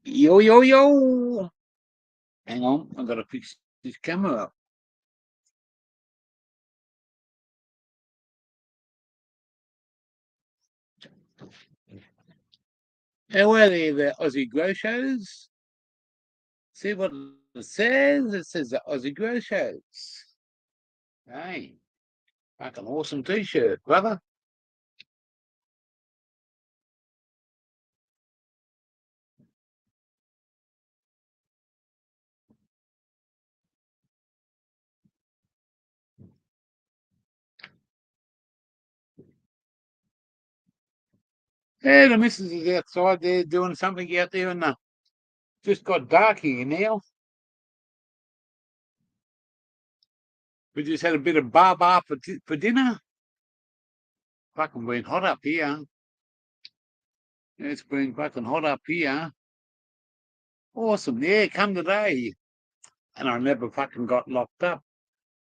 Yo, yo, yo. Hang on, I've got to fix this camera up. How are they, the Aussie Grow Shows? See what it says? It says the Aussie Grow Shows. Hey, fucking awesome t-shirt, brother. Yeah, the missus is outside there doing something out there, and just got dark here now. We just had a bit of bar for dinner. Fucking been hot up here. It's been fucking hot up here. Awesome. Yeah, come today. And I never fucking got locked up.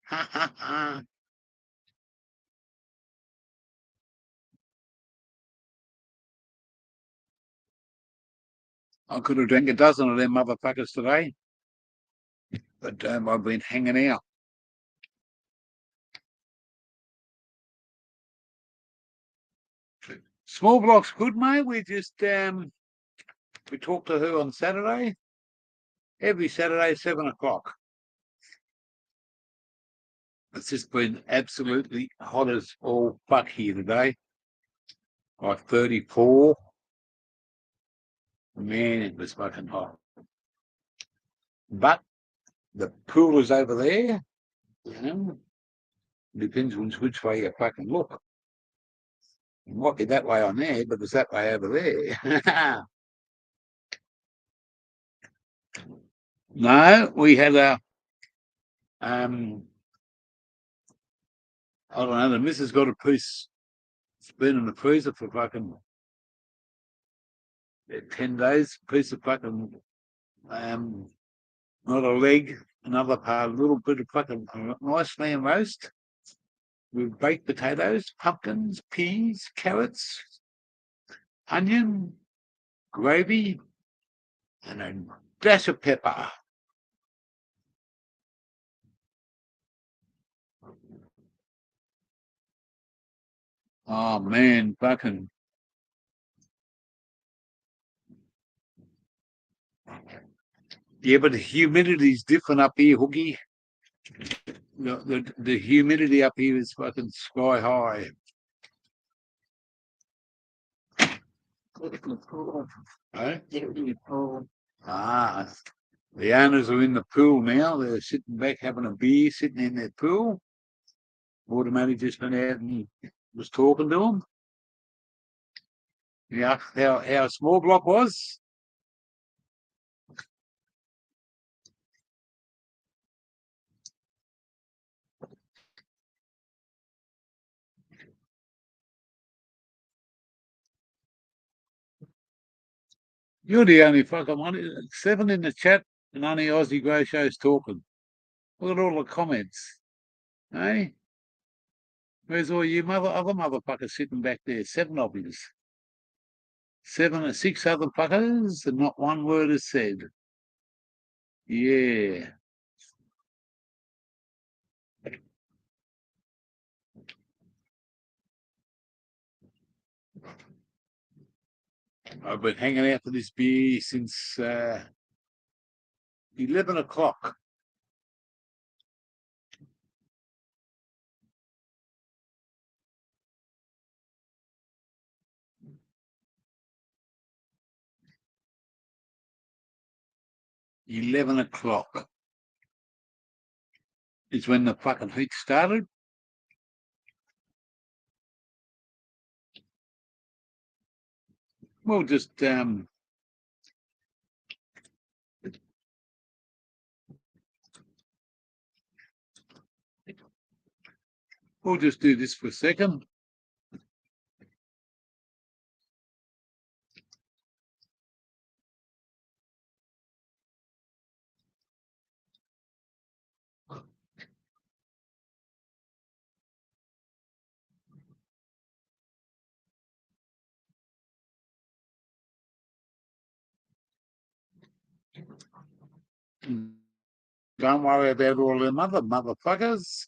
Ha ha ha. I could have drank a dozen of them motherfuckers today, but I've been hanging out. Small block's good, mate. We just we talked to her on Saturday. Every Saturday, 7 o'clock. It's just been absolutely hot as all fuck here today. Like 34. Man, it was fucking hot. But the pool is over there. You know, depends on which way you fucking look. It might be that way on there, but it's that way over there. No, we had a I don't know, the missus got a piece. It's been in the freezer for fucking 10 days. Piece of fucking, not a leg, another part, a little bit of fucking nice lamb roast with baked potatoes, pumpkins, peas, carrots, onion, gravy, and a dash of pepper. Oh man, fucking. Yeah, but the humidity's different up here, Hoogie. The humidity up here is fucking sky high. Right? Ah, the owners are in the pool now. They're sitting back having a beer, sitting in their pool. Automatic just went out and was talking to them. Yeah, how small block was. You're the only fucking one. 7 in the chat and only Aussie Grey Show's talking. Look at all the comments. Hey? Where's all you other motherfuckers sitting back there? 7 of yous. 7 or 6 other fuckers and not one word is said. Yeah. I've been hanging out for this beer since 11 o'clock. $11 is when the fucking heat started. We'll just we'll just do this for a second. Don't worry about all them other motherfuckers.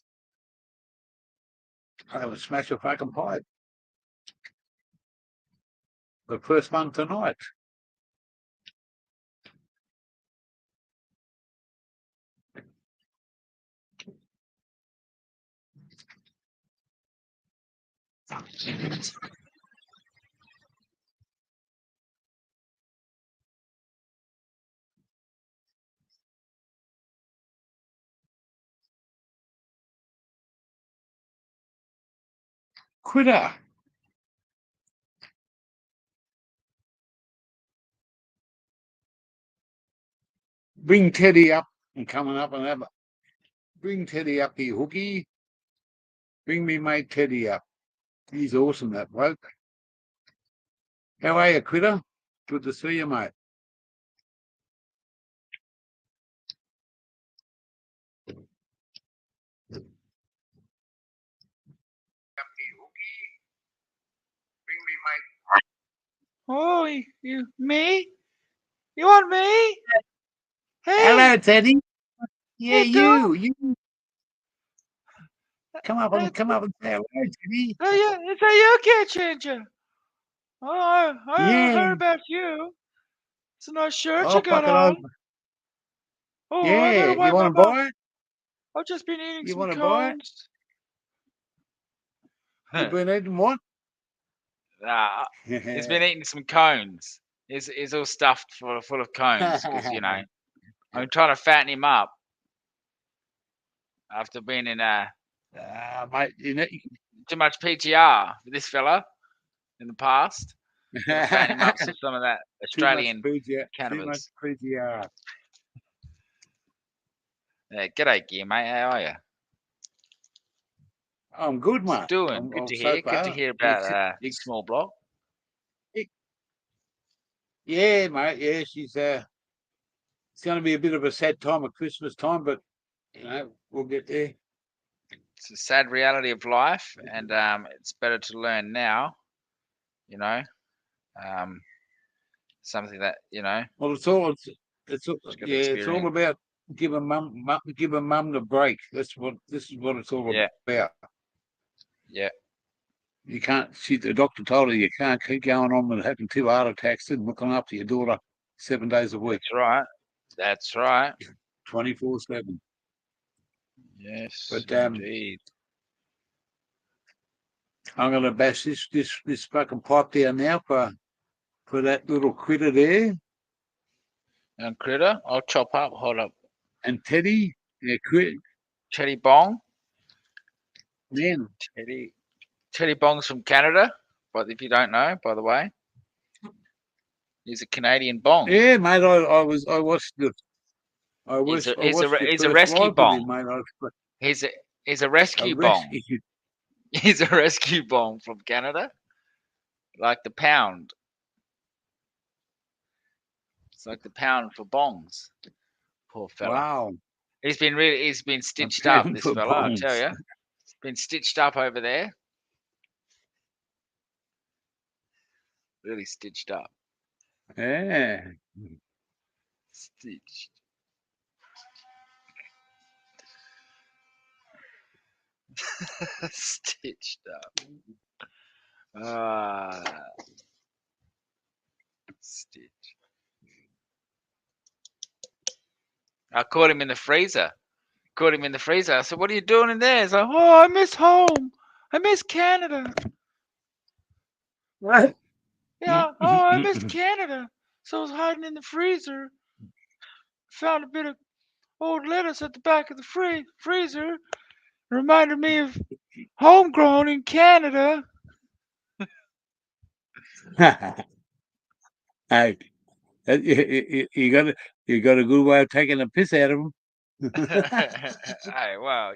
They would smash a fucking pipe. The first one tonight. Quitter. Bring Teddy up and coming up and have a. Bring Teddy up here, Hookie. Bring me mate Teddy up. He's awesome, that bloke. How are you, Quitter? Good to see you, mate. Oh, you me? You want me? Hey, hello, Teddy. Yeah, you you. Come up and say hello, Teddy. It's a you, Kid Changer. Oh, I Yeah. heard about you. It's a nice shirt I'll you got fuck it on. over. Oh, I Yeah. gotta You wipe my want to mouth. buy it? I've just been eating You some want to buy it? cones. You've been eating what? He's been eating some cones. He's all stuffed full of cones because I'm trying to fatten him up after being in Mate, too much PGR for this fella in the past. Gotta fatten him up with some of that Australian Too much cannabis. PGR. Yeah, g'day, Gear, mate. How are you? I'm good, mate. Doing good to so hear. Good to far. hear about small block. Yeah, mate. Yeah, she's it's going to be a bit of a sad time at Christmas time, but we'll get there. It's a sad reality of life, and it's better to learn now. Something that Well, it's all about giving mum the break. This is what it's all about. Yeah. You can't. The doctor told her you can't keep going on with having 2 heart attacks and looking after your daughter 7 days a week. That's right. 24/7. Yes, but indeed. I'm going to bash this fucking pipe down now for that little critter there. And Critter, I'll chop up. Hold up. And Teddy, Teddy Bong. Man. Teddy Bong's from Canada, but if you don't know, by the way, he's a Canadian bong. Yeah, mate. I watched the. He's a rescue bong. He's a rescue bong. He's a rescue bong from Canada, like the pound. It's like the pound for bongs. Poor fella. Wow. He's been stitched up. This fella, I tell you, he's been stitched up over there. Really stitched up. Yeah. Stitched. Stitched up. Stitch. I caught him in the freezer. I said, "What are you doing in there?" He's like, "Oh, I miss home. I miss Canada." What? Yeah. Oh, I miss Canada. So I was hiding in the freezer. Found a bit of old lettuce at the back of the freezer. Reminded me of homegrown in Canada. Hey, you got a good way of taking a piss out of them. Hey, well,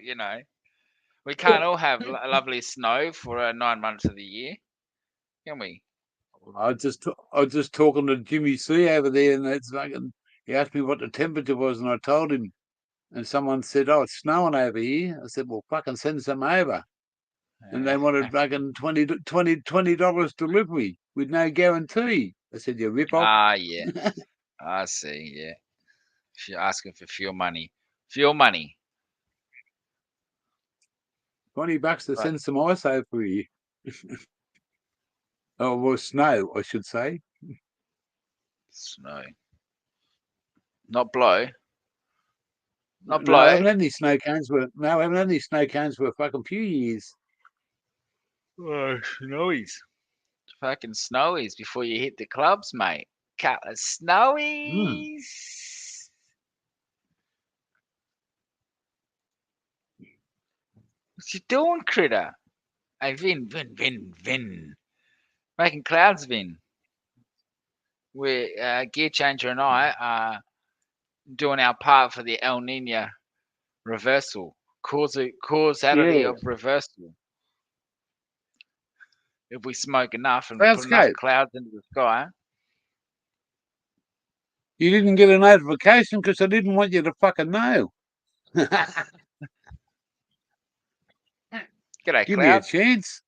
we can't all have lovely snow for 9 months of the year, can we? I was just talking to Jimmy C over there, and he asked me what the temperature was, and I told him, and someone said, "Oh, it's snowing over here." I said, "Well, fucking send some over." And they wanted fucking $20 delivery with no guarantee. I said, "You rip off." Yeah. I see, yeah. She's asking for fuel money. Fuel money. $20 to Right. send some ice over you. Oh, well, snow, I should say. Snow. Not blow. Not No, I blow. haven't had any snow cones for a fucking few years. Oh, snowies. Fucking snowies before you hit the clubs, mate. Couple of Mm. snowies. What you doing, critter? Hey, Vin. Making clouds, Vin. We're Gear Changer and I are doing our part for the El Nino reversal, causality Yeah. of reversal. If we smoke enough and put enough Cloudscape. clouds into the sky, You didn't get a notification because I didn't want you to fucking know. g'day Give me a clouds. chance.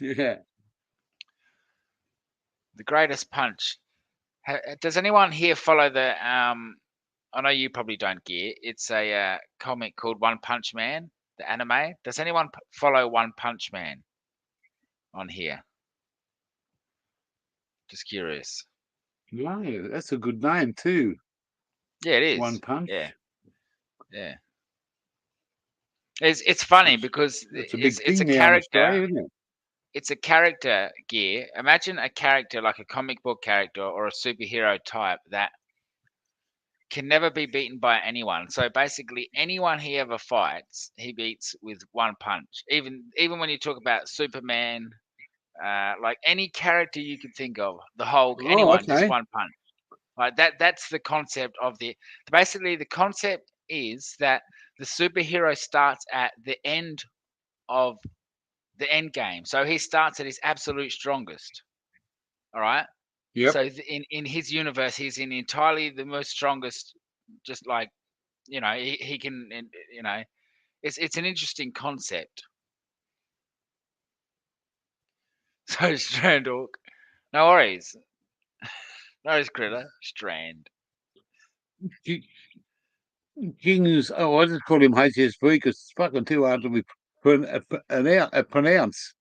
Yeah. The greatest punch. Does anyone here follow the? I know you probably don't, Gear. It's a comic called One Punch Man, the anime. Does anyone follow One Punch Man on here? Just curious. No, that's a good name too. Yeah, it One is. Punch. Yeah, yeah. It's funny because That's a big it's a thing now in character. Australia, isn't it? It's a character, Gear. Imagine a character like a comic book character or a superhero type that can never be beaten by anyone. So basically, anyone he ever fights, he beats with one punch. Even when you talk about Superman, like any character you could think of, the Hulk, Oh, anyone, just okay. one punch. Like that. That's the concept of the. Basically, the concept is that the superhero starts at the end of the end game. So he starts at his absolute strongest. All right. Yep. So in his universe, he's in entirely the most strongest. Just like he can. You know, it's an interesting concept. So Strandhawk, no worries, no worries, Critter. Strand. King's. Oh, I just call him HSV because it's fucking too hard to be pronounce.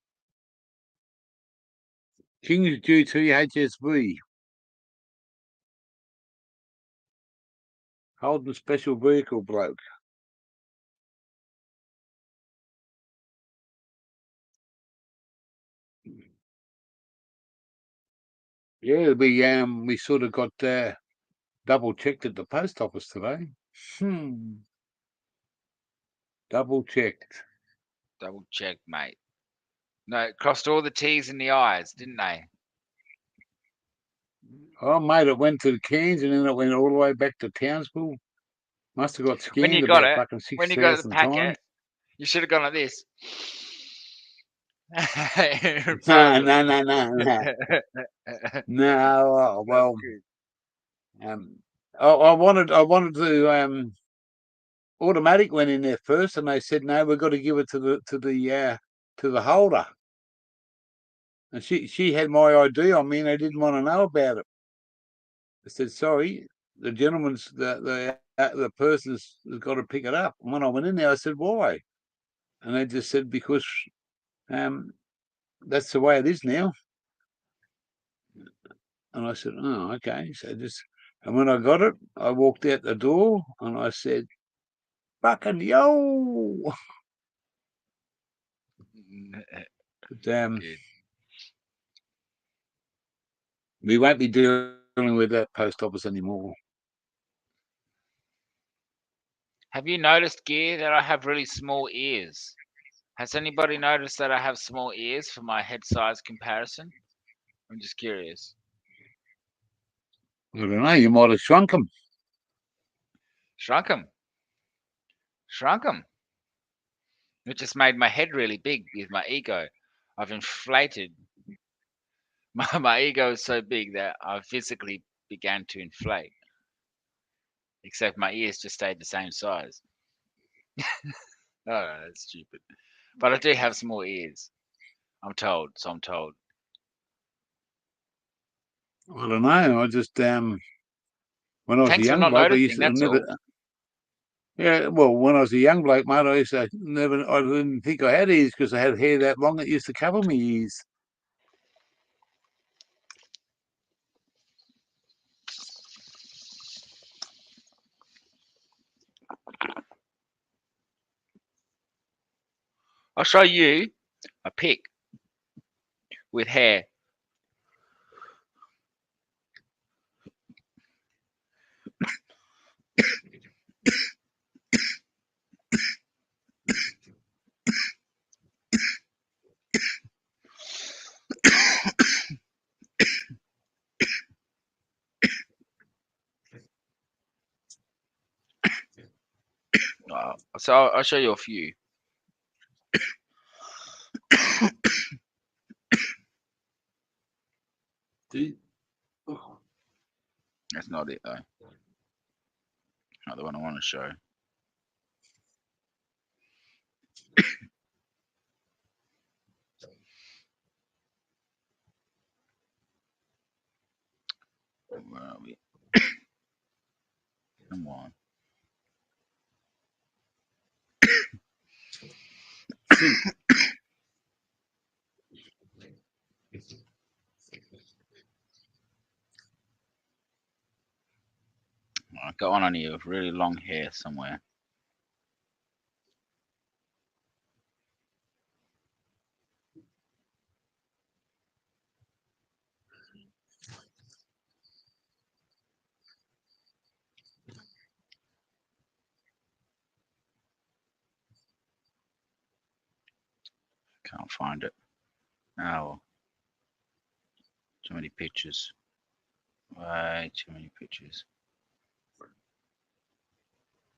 King's GT HSV. Holding special vehicle bloke. Yeah, we sort of got double checked at the post office today. Double checked. Double check, mate. No, crossed all the T's and the I's, didn't they? Oh, mate, it went to Cairns and then it went all the way back to Townsville. Must have got When you scanned got about it, fucking when you got the 6,000 times. packet, you should have gone like this. No, Probably. no, no, no, no. No, well, I wanted to automatic went in there first, and they said no, we've got to give it to the holder. And she had my ID on me, and they didn't want to know about it. I said sorry, the gentleman's the person's has got to pick it up. And when I went in there, I said why, and they just said because that's the way it is now. And I said, oh, okay. So and when I got it, I walked out the door and I said, fucking yo. But, Good. we won't be dealing with that post office anymore. Have you noticed, Gear, that I have really small ears? Has anybody noticed that I have small ears for my head size comparison? I'm just curious. I don't know. You might have shrunk them. Shrunk them. Shrunk them. It just made my head really big with my ego. I've inflated. My ego is so big that I physically began to inflate. Except my ears just stayed the same size. Oh, that's stupid. But I do have small ears. I'm told. So I'm told. I don't know. I just When I was a Thanks for young not bloke, I noticing. used to That's never. all. Yeah, well, when I was a young bloke, mate, I used to never. I didn't think I had ears because I had hair that long. It used to cover me ears. I'll show you a pic with hair. So I'll show you a few. That's not it though. Not the one I want to show. Where are we? Come on. I got one on here with really long hair somewhere. Can't find it. Oh, too many pictures. Way too many pictures.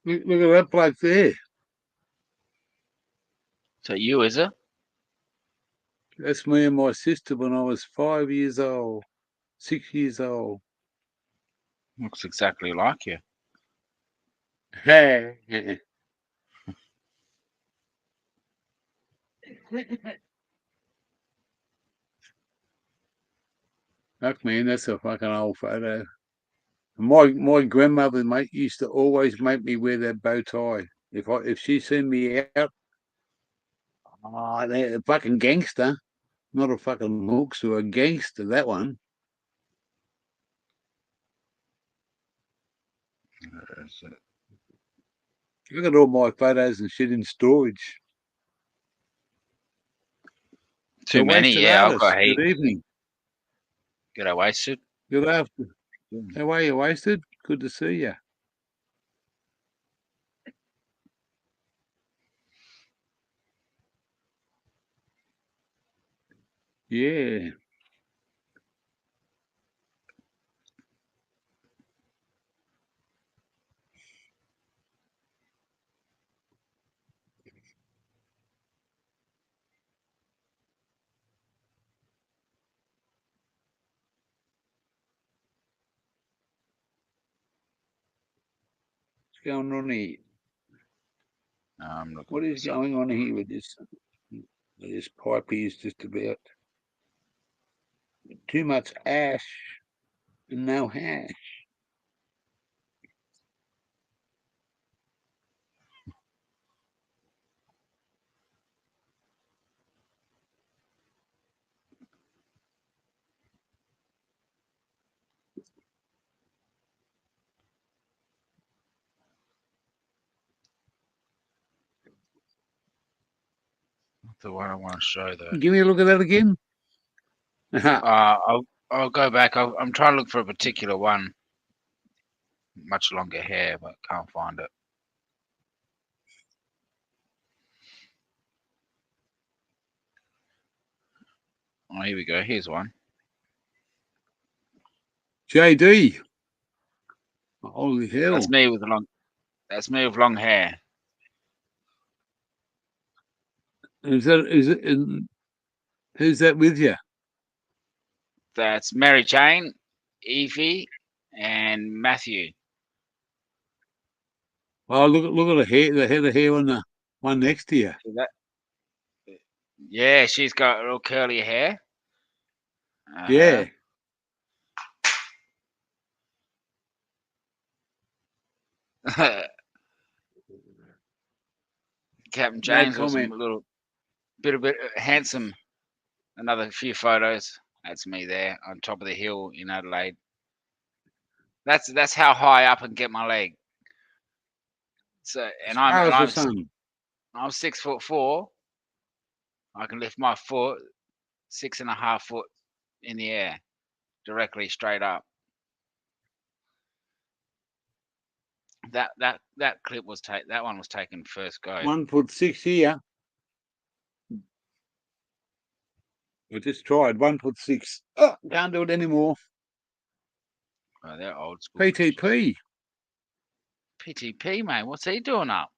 Look at that bloke there. So you, is it? That's me and my sister when I was 5 years old, 6 years old. Looks exactly like you. Hey. Fuck, man, that's a fucking old photo. My grandmother, mate, used to always make me wear that bow tie. If she seen me out, they're a fucking gangster, not a fucking hookster, a gangster. That one. Look at all my photos and shit in storage. Too many, Wasted yeah. I've artist. got Good heaps. evening. Get I wasted. Good after. How are you, Wasted? Good to see you. Yeah. What's going on here? What is going on here with this? This pipe is just about too much ash and no hash. That's the one I want to show though. Give me a look at that again. I'll go back. I'm trying to look for a particular one. Much longer hair, but can't find it. Oh, here we go. Here's one. JD. Holy hell. That's me with long. That's me with long hair. Who's that with you? That's Mary Jane, Evie, and Matthew. Oh, look at the head of hair on the one next to you. See that? Yeah, she's got real curly hair. Yeah. Captain No James was some comment. little bit handsome. Another few photos. That's me there on top of the hill in Adelaide. That's how high up I can get my leg. So As far as the sun. I'm 6'4". I can lift my foot 6.5 foot in the air, directly straight up. That clip was that one was taken first go. 1'6" here. I just tried 1'6". Oh, can't do it anymore. Oh, they're old school. PTP. PTP, mate. What's he doing up?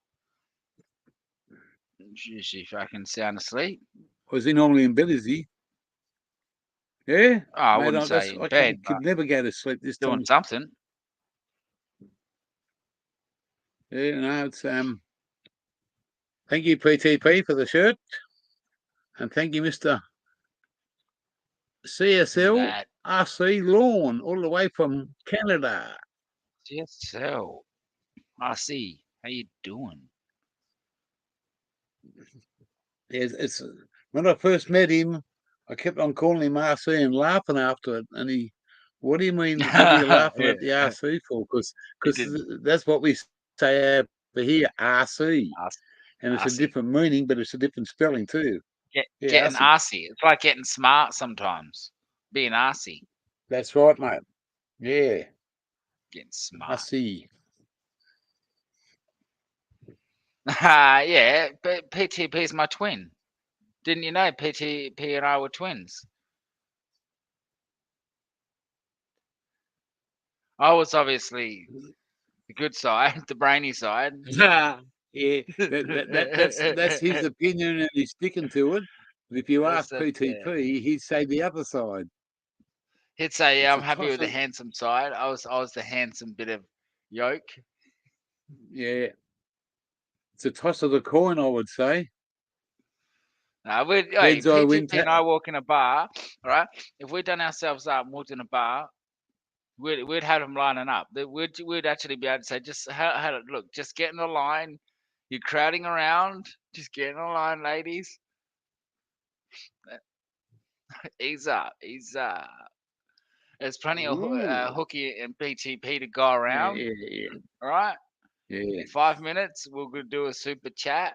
Is he fucking sound asleep? Was he normally in bed, is he? Yeah? Oh, I Mate, wouldn't say in bed, but could never go to sleep this doing time. something. Yeah, no, it's thank you, PTP, for the shirt. And thank you, Mr. CSL That RC Lawn, all the way from Canada. CSL. I see. How you doing? It's when I first met him, I kept on calling him RC and laughing after it. And he, what do you mean? What are you laughing at the RC for? Because that's what we say over here, RC. And it's a different meaning, but it's a different spelling too. Getting arsey. It's like getting smart sometimes. Being arsey. That's right, mate. Yeah. Getting smart. I see. Yeah, but PTP is my twin. Didn't you know PTP and I were twins? I was obviously the good side, the brainy side. Yeah, that's his opinion, and he's sticking to it. But if you ask PTP, he'd say the other side. He'd say, "Yeah, It's I'm a happy with the toss-up. handsome side. I was the handsome bit of yolk." Yeah, it's a toss of the coin, I would say. Heads I win. PTP and I walk in a bar, all right? If we'd done ourselves up and walked in a bar, we'd have them lining up. We'd actually be able to say, just look, just get in the line. You're crowding around. Just get in the line, ladies. Ease up, ease up. There's plenty of hooky and PTP to go around. Yeah. All right. Yeah. In 5 minutes, we'll do a super chat.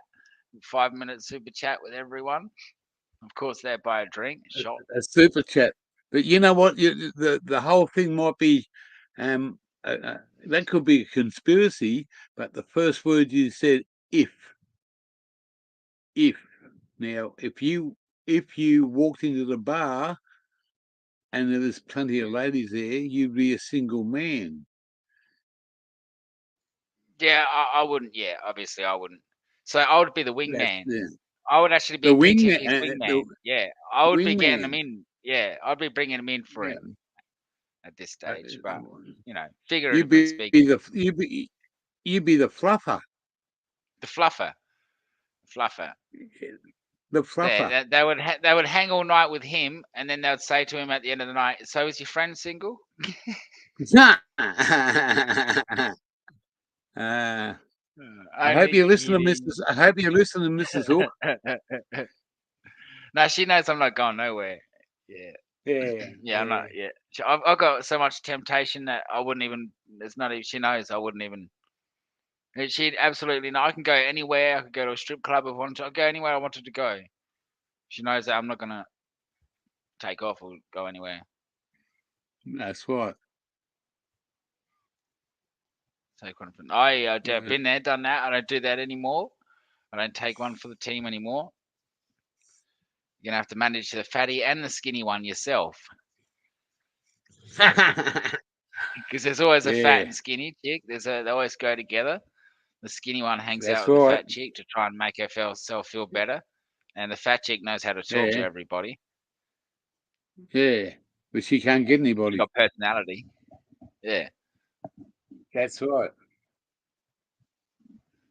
5 minute super chat with everyone. Of course, they buy a drink, shot. A super chat. But you know what? The whole thing might be, that could be a conspiracy. But the first word you said, if. Now, if you walked into the bar and there was plenty of ladies there, you'd be a single man. Yeah, I wouldn't. Yeah, obviously I wouldn't. So I would be the wingman. Yeah. I would actually be The PTP's wingman. wingman. Yeah, I would be getting them wingman. in. Yeah, I'd be bringing them in for Yeah. him at this stage. But figuratively You'd be speaking, you'd be the fluffer. the fluffer. The fluffer. Yeah, they would hang all night with him, and then they would say to him at the end of the night, "So is your friend single?" I hope you listen to Mrs. I hope you listen to Mrs. Hook. No, she knows I'm not going nowhere. Yeah. I'm not. Yeah, I've got so much temptation that I wouldn't even. It's not even. She knows I wouldn't even. She'd absolutely know. I can go anywhere. I could go to a strip club if I wanted to. I'll go anywhere I wanted to go. She knows that I'm not gonna take off or go anywhere. That's right. Take one for. I've been there, done that. I don't do that anymore. I don't take one for the team anymore. You're gonna have to manage the fatty and the skinny one yourself. Because there's always a fat and skinny chick. They always go together. The skinny one hangs out with the fat chick to try and make herself feel better, and the fat chick knows how to talk to everybody. Yeah, but she can't get anybody. She's got personality. Yeah, that's right.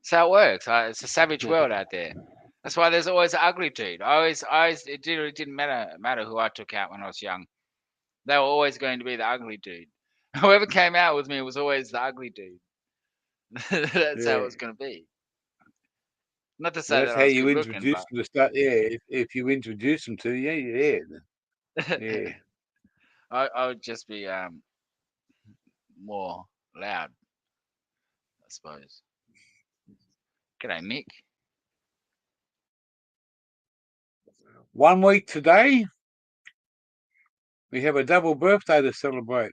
So it works. It's a savage world out there. That's why there's always an ugly dude. It didn't matter who I took out when I was young. They were always going to be the ugly dude. Whoever came out with me was always the ugly dude. That's how Yeah. it's going to be. Not to say Well, that's that I how was you good looking, introduce them to start. Yeah, if you introduce them to you, yeah, but yeah. I would just be more loud, I suppose. G'day, Mick. 1 week today, we have a double birthday to celebrate.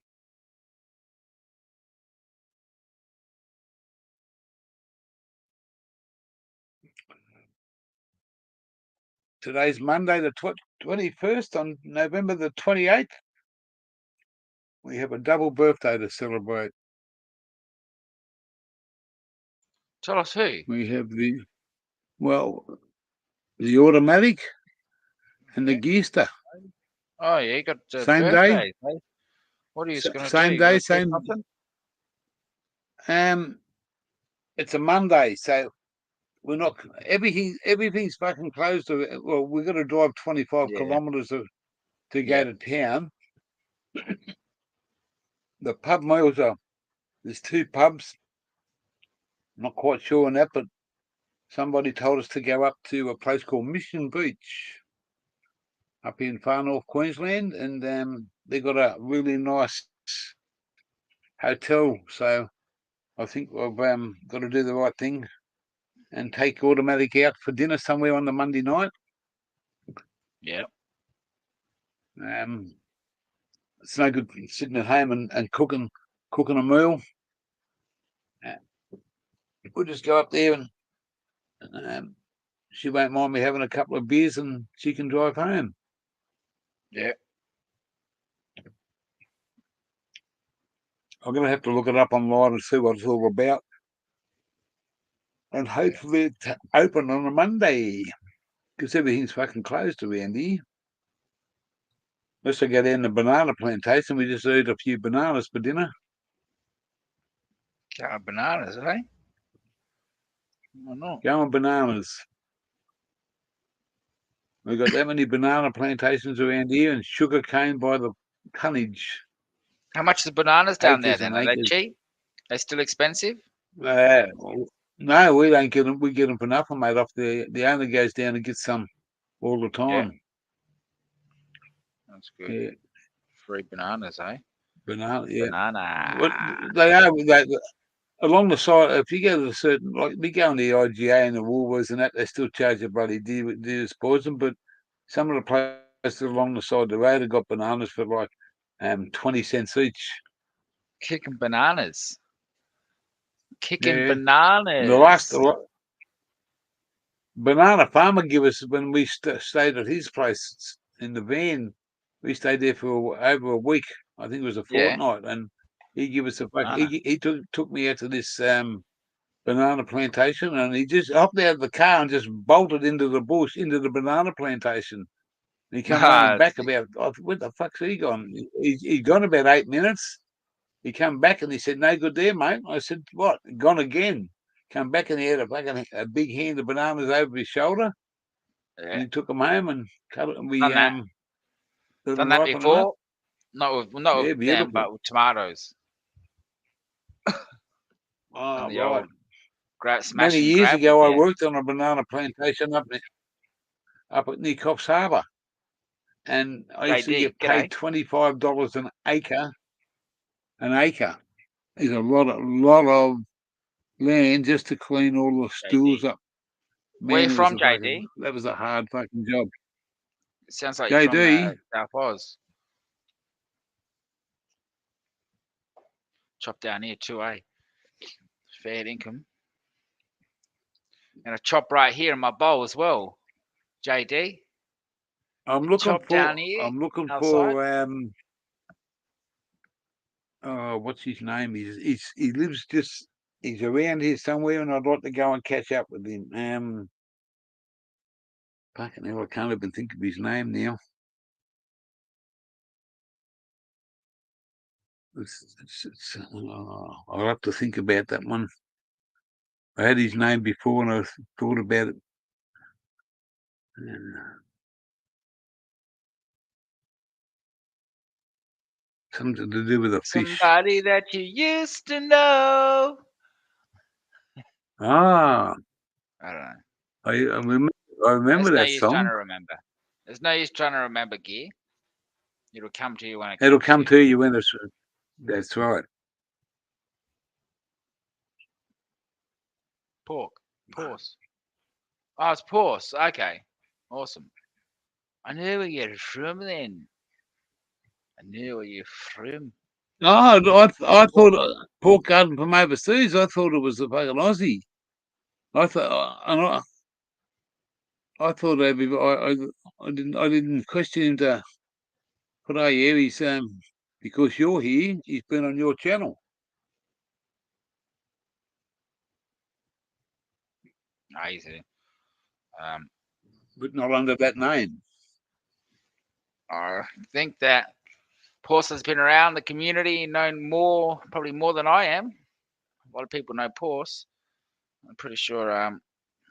Today's Monday, the 21st, on November the 28th. We have a double birthday to celebrate. Tell us who. We have the automatic and the Geester. Oh, yeah, you got Same day, birthdays, eh? What are you going to do? same You day, going to do same. something? It's a Monday, so we're not. Everything's fucking closed. Well, we've got to drive 25 Yeah, kilometres to go yeah. to town. The pub meals there's 2 pubs. Not quite sure on that, but somebody told us to go up to a place called Mission Beach up in far north Queensland, and they got a really nice hotel. So I think I've got to do the right thing and take automatic out for dinner somewhere on the Monday night. Yeah. It's no good sitting at home and cooking a meal. We'll just go up there and she won't mind me having a couple of beers and she can drive home. Yeah. I'm going to have to look it up online and see what it's all about. And hopefully it's open on a Monday, because everything's fucking closed around here. Unless I go down the banana plantation, we just eat a few bananas for dinner. Bananas, eh? I know. Go on bananas. We've got that many banana plantations around here and sugar cane by the tonnage. How much are the bananas down there Acres then? and Are they acres. cheap? They still expensive? No, we don't get them. We get them for nothing, mate. Off the owner goes down and gets some all the Yeah. time. That's good. Yeah, Free bananas, eh? banana. Yeah, Banana. they are. Along the side, if you go to the certain, like we go on the IGA and the Woolworths and that, they still charge a bloody deal poison. But some of the places along the side of the road have got bananas for like 20 cents each. Kicking bananas. Kicking Yeah, the last bananas. banana farmer give us when we stayed at his place in the van. We stayed there for over a week. I think it was a Yeah. fortnight, and he gave us Banana. he took me out to this banana plantation, and he just hopped out of the car and just bolted into the bush, into the banana plantation. And he come running back about, where the fuck's he gone? He'd gone about 8 minutes. He come back and he said, "No good there, mate." I said, "What? Gone again?" Come back and he had a big hand of bananas over his shoulder, and Yeah. he took them home and cut it, and we Done that. let Done them that ripen them up. before. Not Yeah, with them, beautiful. but with tomatoes. And Oh, the right. old Many smash and years grab with ago, I them. worked on a banana plantation up at near Coffs Harbour. And I used to JD, get paid g'day. $25 an acre. An acre is a lot of land just to clean all the stools JD. up. Where you Man, from, JD? that was a hard fucking job. It sounds like you're from JD, South Oz. Chop down here too, eh? Fair income. And a chop right here in my bowl as well. JD. I'm looking Chop down here outside. for what's his name? He lives he's around here somewhere, and I'd like to go and catch up with him. Fucking hell, I can't even think of his name now. I'll have to think about that one. I had his name before, and I thought about it. Something to do with a fish. Somebody that you used to know. Ah, I don't know. I remember There's no that use trying song. to remember. There's no use trying to remember gear. It'll come to you when it It'll comes come to you when it's. That's right. Pork. Pause. Oh, it's pause. Okay. Awesome. I knew where you're from then. I knew where you're from. Oh, I thought pork garden from overseas. I thought it was a fucking Aussie. I thought, and I thought I didn't question him to put, oh yeah, he's because you're here, he's been on your channel, Easy. but not under that name. I think that Porce has been around the community, known more, probably more than I am. A lot of people know Porce. I'm pretty sure.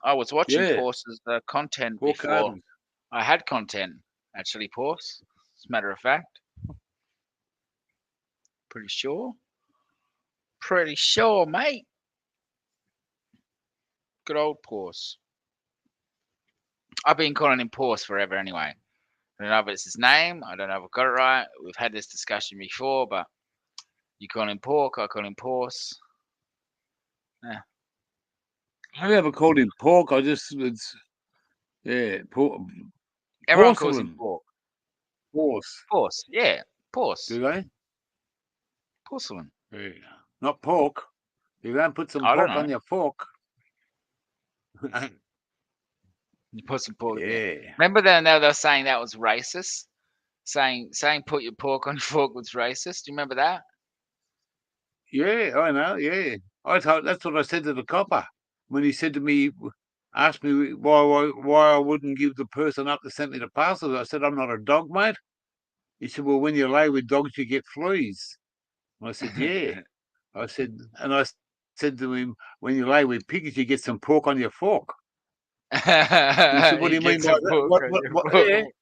I was watching Yeah, Porce's content pork before garden. I had content. Actually, Porce. As a matter of fact, pretty sure. Pretty sure, mate. Good old Porce. I've been calling him Porce forever anyway. I don't know if it's his name. I don't know if I got it right. We've had this discussion before, but you call him Pork, I call him Porce. Yeah. I never called him pork. It's Everyone calls him porcelain. Pork. Porce. Porce, yeah. Porce. Do they? Porcelain. Yeah. Not pork. You don't put some I don't pork know. on your fork. You put some pork there. Yeah. Remember then they were saying that was racist? Saying put your pork on your fork was racist. Do you remember that? Yeah, I know, yeah. I thought that's what I said to the copper when he said to me, asked me why I wouldn't give the person up that sent me the parcels. I said, I'm not a dog, mate. He said, well, when you lay with dogs, you get fleas. I said, yeah. I said, and I said to him, when you lay with pigs, you get some pork on your fork. He said, what do You you get mean by some that? pork on your Yeah. fork.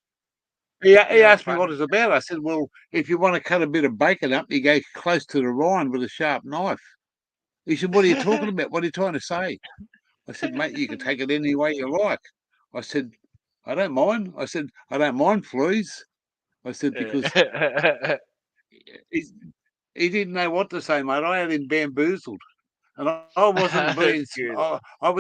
He You're asked me what funny. it's about. I said, well, if you want to cut a bit of bacon up, you go close to the rind with a sharp knife. He said, what are you talking about? What are you trying to say? I said, mate, you can take it any way you like. I said, I don't mind. I said, I don't mind fleas. I said, because he, he didn't know what to say, mate. I had him bamboozled. And I wasn't being, That's good.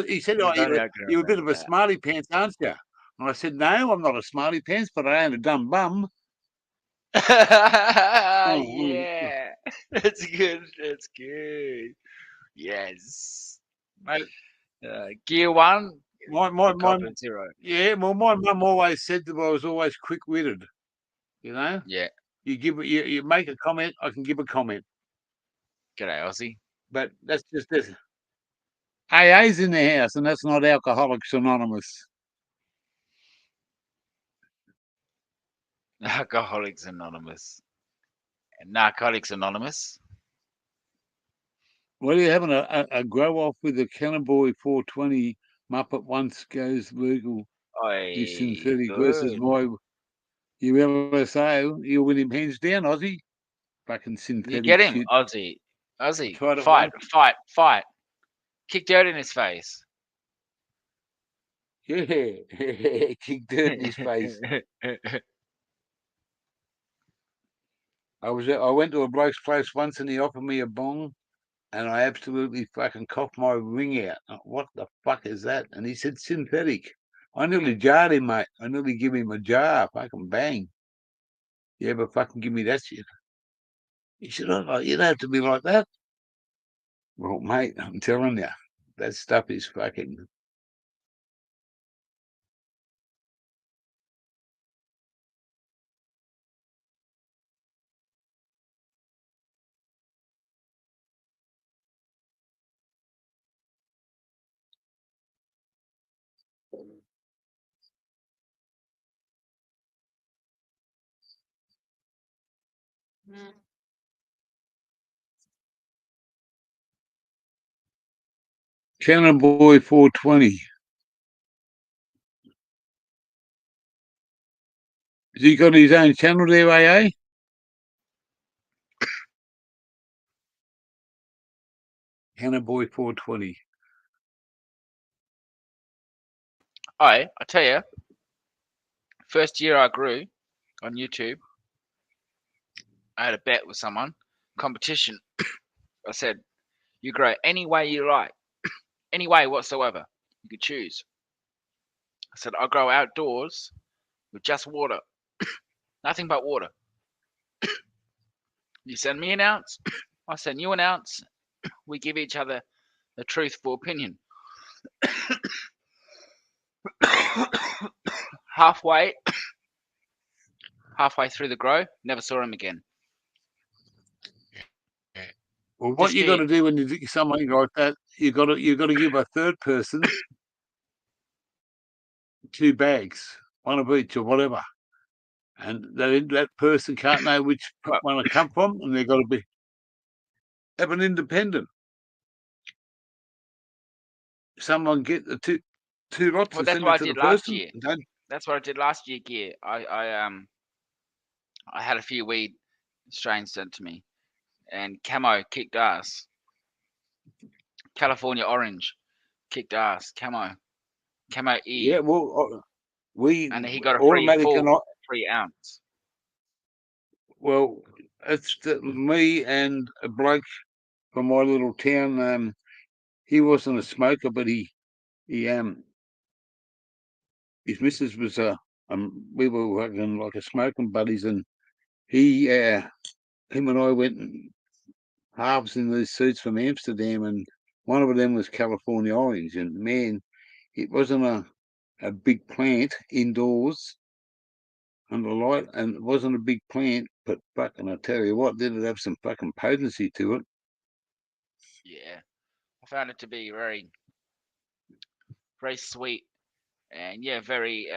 he said, It's oh, funny I can you're a bit of remember a smarty pants, aren't you? And I said, no, I'm not a smarty pants, but I ain't a dumb bum. that. Oh, Yeah. That's good. That's good. Yes. mate, Gear 1 my, for Copper 0. yeah, well, my mum always said that I was always quick-witted, you know? Yeah. You make a comment, I can give a comment. G'day, Aussie. But that's just this. AA's in the house, and that's not Alcoholics Anonymous. Alcoholics Anonymous. Narcotics Anonymous. What are you having a grow off with a Cannonboy 420 Muppet once goes legal? You Oi, synthetic versus good. my ULSA. You'll win him hands down, Aussie. Fucking You synthetic get him, shit. Aussie. I Aussie. tried it Fight, once. fight, fight. Kick dirt in his face. Yeah, kick dirt in his face. I went to a bloke's place once, and he offered me a bong, and I absolutely fucking coughed my ring out. What the fuck is that? And he said synthetic. I nearly jarred him, mate. I nearly give him a jar. Fucking bang. You ever fucking give me that shit? He said, oh, you don't have to be like that. Well, mate, I'm telling you, that stuff is fucking. Cannonboy 420. Has he got his own channel there, AA? Cannonboy 420. I tell you, first year I grew on YouTube, I had a bet with someone, competition. I said, you grow any way you like, any way whatsoever. You could choose. I said, I'll grow outdoors with just water, nothing but water. You send me an ounce, I send you an ounce. We give each other a truthful opinion. halfway, halfway through the grow, never saw him again. Well, what you got to do when you do something like that, you got to give a third person 2 bags, one of each or whatever, and that person can't know which one it come from, and they've got to have an independent. Someone get the two lots Well, and that's send what it I to the did last person. year. That's what I did last year, Gear. I had a few weed strains sent to me, and Camo kicked ass. California Orange kicked ass. Camo E. Yeah, well, we And he got a automatic and free ounce. well, it's me and a bloke from my little town. He wasn't a smoker, but he his missus was we were working like a smoking buddies, and him and I went halves in these suits from Amsterdam, and one of them was California Orange, and man, it wasn't a big plant indoors under light, and it wasn't a big plant, but fucking I tell you what, did it have some fucking potency to it. Yeah, I found it to be very, very sweet, and yeah, very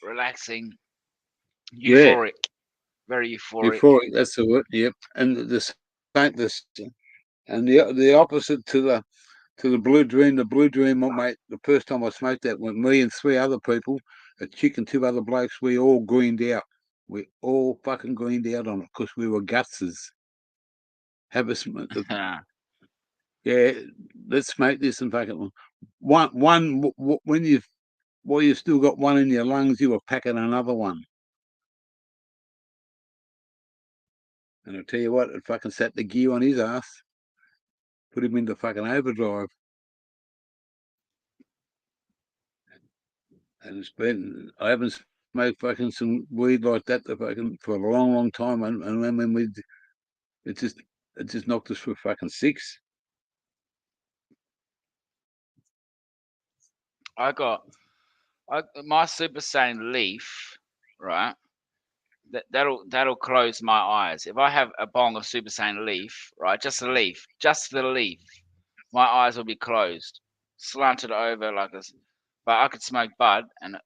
relaxing, euphoric, very euphoric. Euphoric, that's the word. Yep, and the opposite to the Blue Dream. The Blue Dream, mate. The first time I smoked that, with me and 3 other people, a chick and 2 other blokes, we all greened out. We all fucking greened out on it because we were gutses. Have a smoke. Yeah, let's smoke this and fucking one. When you've still got one in your lungs, you were packing another one. And I'll tell you what, it fucking set the gear on his ass, put him into fucking overdrive. And I haven't smoked fucking some weed like that for a long, long time. And when it just knocked us for fucking 6. I got my Super Saiyan Leaf, right? That'll close my eyes. If I have a bong of Super Saiyan Leaf, right, just the leaf, my eyes will be closed, slanted over like this. But I could smoke bud, and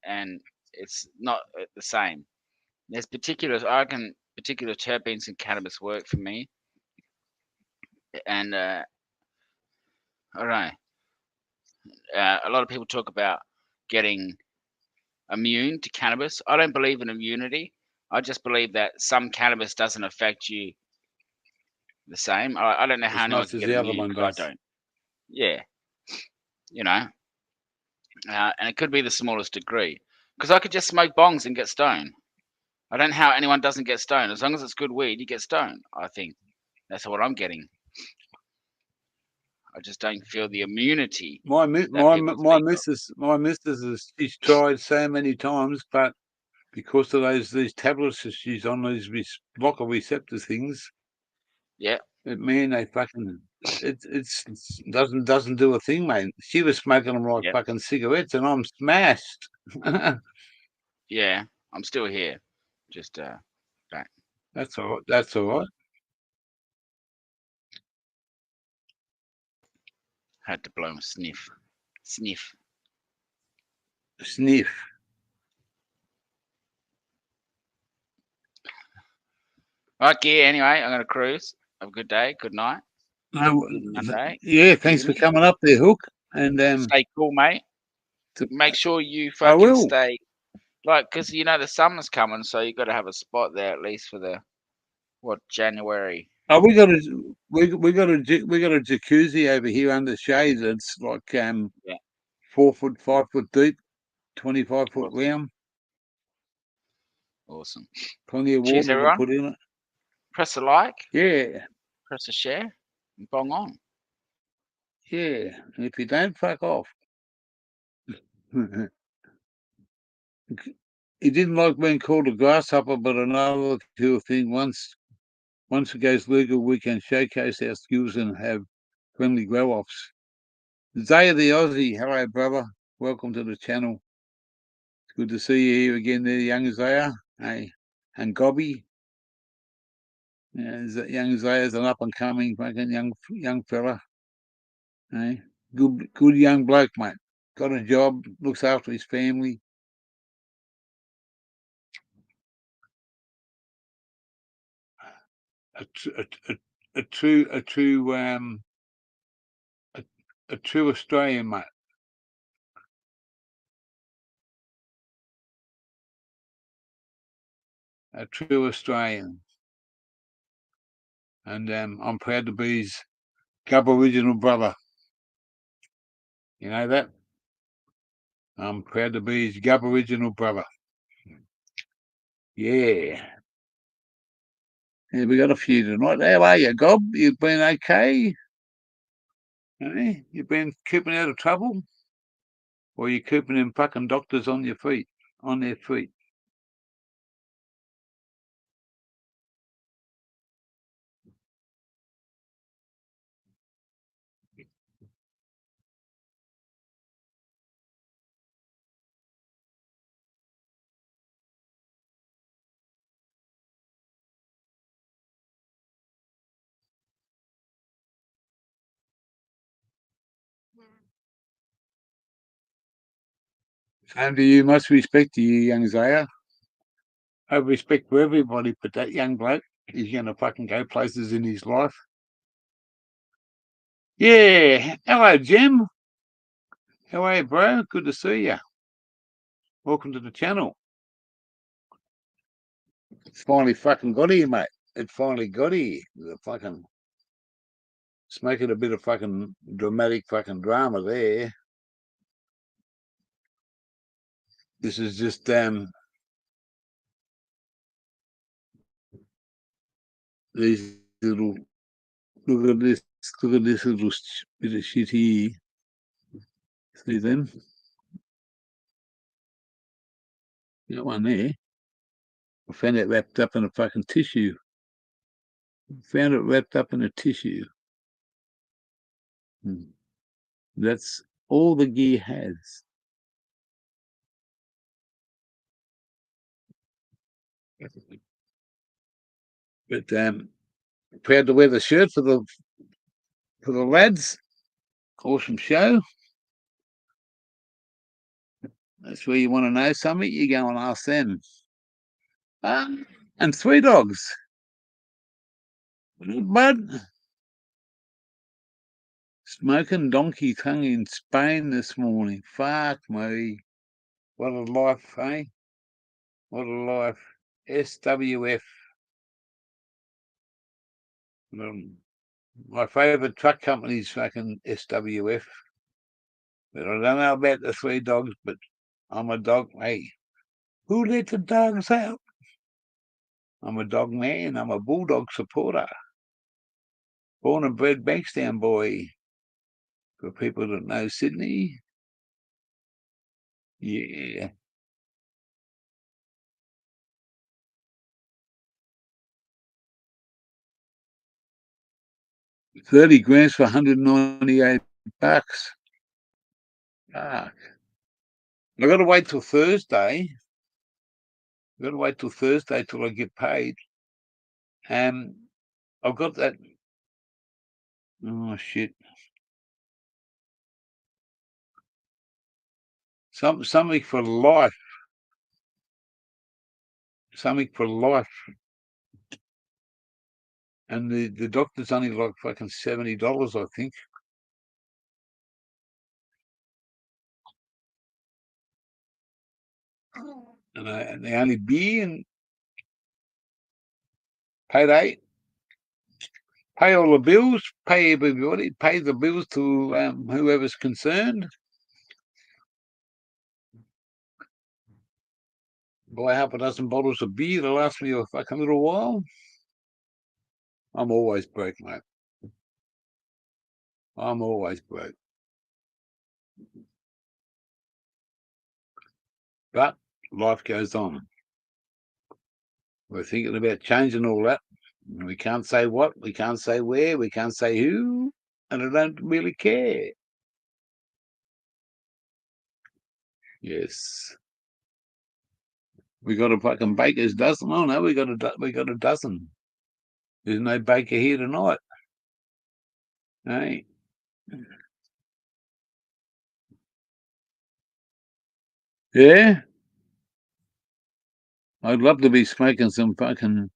it's not the same. There's particular terpenes in cannabis work for me, and I don't know. A lot of people talk about getting immune to cannabis. I don't believe in immunity. I just believe that some cannabis doesn't affect you the same. I don't know how As anyone much can as get the other immune one because I does. don't. Yeah, you know, and it could be the smallest degree because I could just smoke bongs and get stoned. I don't know how anyone doesn't get stoned. As long as it's good weed, you get stoned. I think that's what I'm getting. I just don't feel the immunity My that people speak of. missus, she's tried so many times, but because of these tablets that she's on, these block of receptor things, Yeah, man, they fucking it's doesn't do a thing, mate. She was smoking them like yeah, fucking cigarettes, and I'm smashed. yeah. I'm still here. Just back. That's all right. That's all right. Had to blow a sniff. Sniff. Sniff. Okay, anyway, I'm going to cruise. Have a good day. Good night. No, Good Monday. yeah, thanks for Evening. coming up there, Hook. And Stay cool, mate. Make sure you I fucking will. stay. Like, because, the summer's coming, so you got to have a spot there at least for January. Oh, we got a jacuzzi over here under shade. It's like Yeah. 4 foot, 5 foot deep, 25 foot round. Awesome. Plenty of Cheers, water to everyone. put in it. Press the like, Yeah, press the share, and bong on. yeah. And if you don't, fuck off. He didn't like being called a grasshopper, but another cool thing, once it goes legal, we can showcase our skills and have friendly grow-offs. Zaya the Aussie, hello, brother. Welcome to the channel. It's good to see you here again there, young Zaya. Hey, and Gobby. Yeah, young Zaya's an up-and-coming fucking young fella. Hey, good young bloke, mate. Got a job, looks after his family. A true Australian, mate. A true Australian. And I'm proud to be his Aboriginal brother. You know that? I'm proud to be his Aboriginal brother. Yeah. Yeah, we got a few tonight. How are you, Gob? You been okay? Hey, you been keeping out of trouble? Or you keeping them fucking doctors on their feet? And to you, much respect to you, young Zaya. I have respect for everybody, but that young bloke is going to fucking go places in his life. Yeah. Hello, Jim. How are you, bro? Good to see you. Welcome to the channel. It's finally fucking got here, mate. It finally got here. The fucking... It's making a bit of fucking dramatic fucking drama there. This is just these little... Look at this little bit of shit here. See them? That one there. I found it wrapped up in a fucking tissue. Found it wrapped up in a tissue. That's all the gear has. But proud to wear the shirt for the lads. Awesome show. That's where you want to know something, you go and ask them. And 3 dogs. Bud. Smoking donkey tongue in Spain this morning. Fuck me. What a life, eh? What a life. SWF. My favourite truck company's fucking SWF. But I don't know about the 3 dogs, but I'm a dog. Hey, who let the dogs out? I'm a dog man. I'm a bulldog supporter. Born and bred Bankstown boy. For people that know Sydney. Yeah. $30,000 for 198 bucks. Fuck. I got to wait till Thursday. Till I get paid. I've got that. Oh shit. Something for life. Something for life. And the doctor's only like fucking $70, I think. And they only beer and payday. Pay all the bills, pay everybody, pay the bills to whoever's concerned. buy half a dozen bottles of beer to last me a fucking little while. I'm always broke, mate. I'm always broke. But life goes on. We're thinking about changing all that. We can't say what, we can't say where, we can't say who, and I don't really care. Yes. We got a fucking baker's dozen. Oh no, we got a dozen. There's no baker here tonight. Hey. Yeah. I'd love to be smoking some fucking.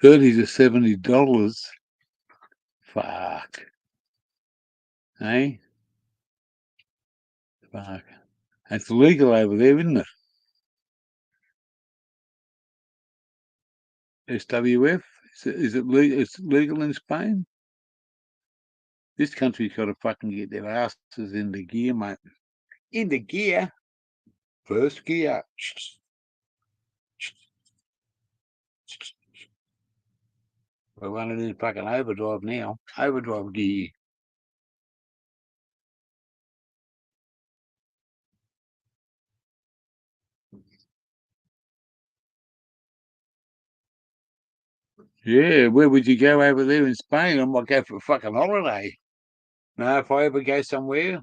$30 to $70. Fuck. Hey? Fuck. It's legal over there, isn't it? SWF? Is it legal? It's legal in Spain? This country's got to fucking get their asses into gear, mate. Into gear? First gear. We're running in fucking overdrive now. Overdrive gear. Yeah, where would you go over there in Spain? I might go for a fucking holiday. No, if I ever go somewhere,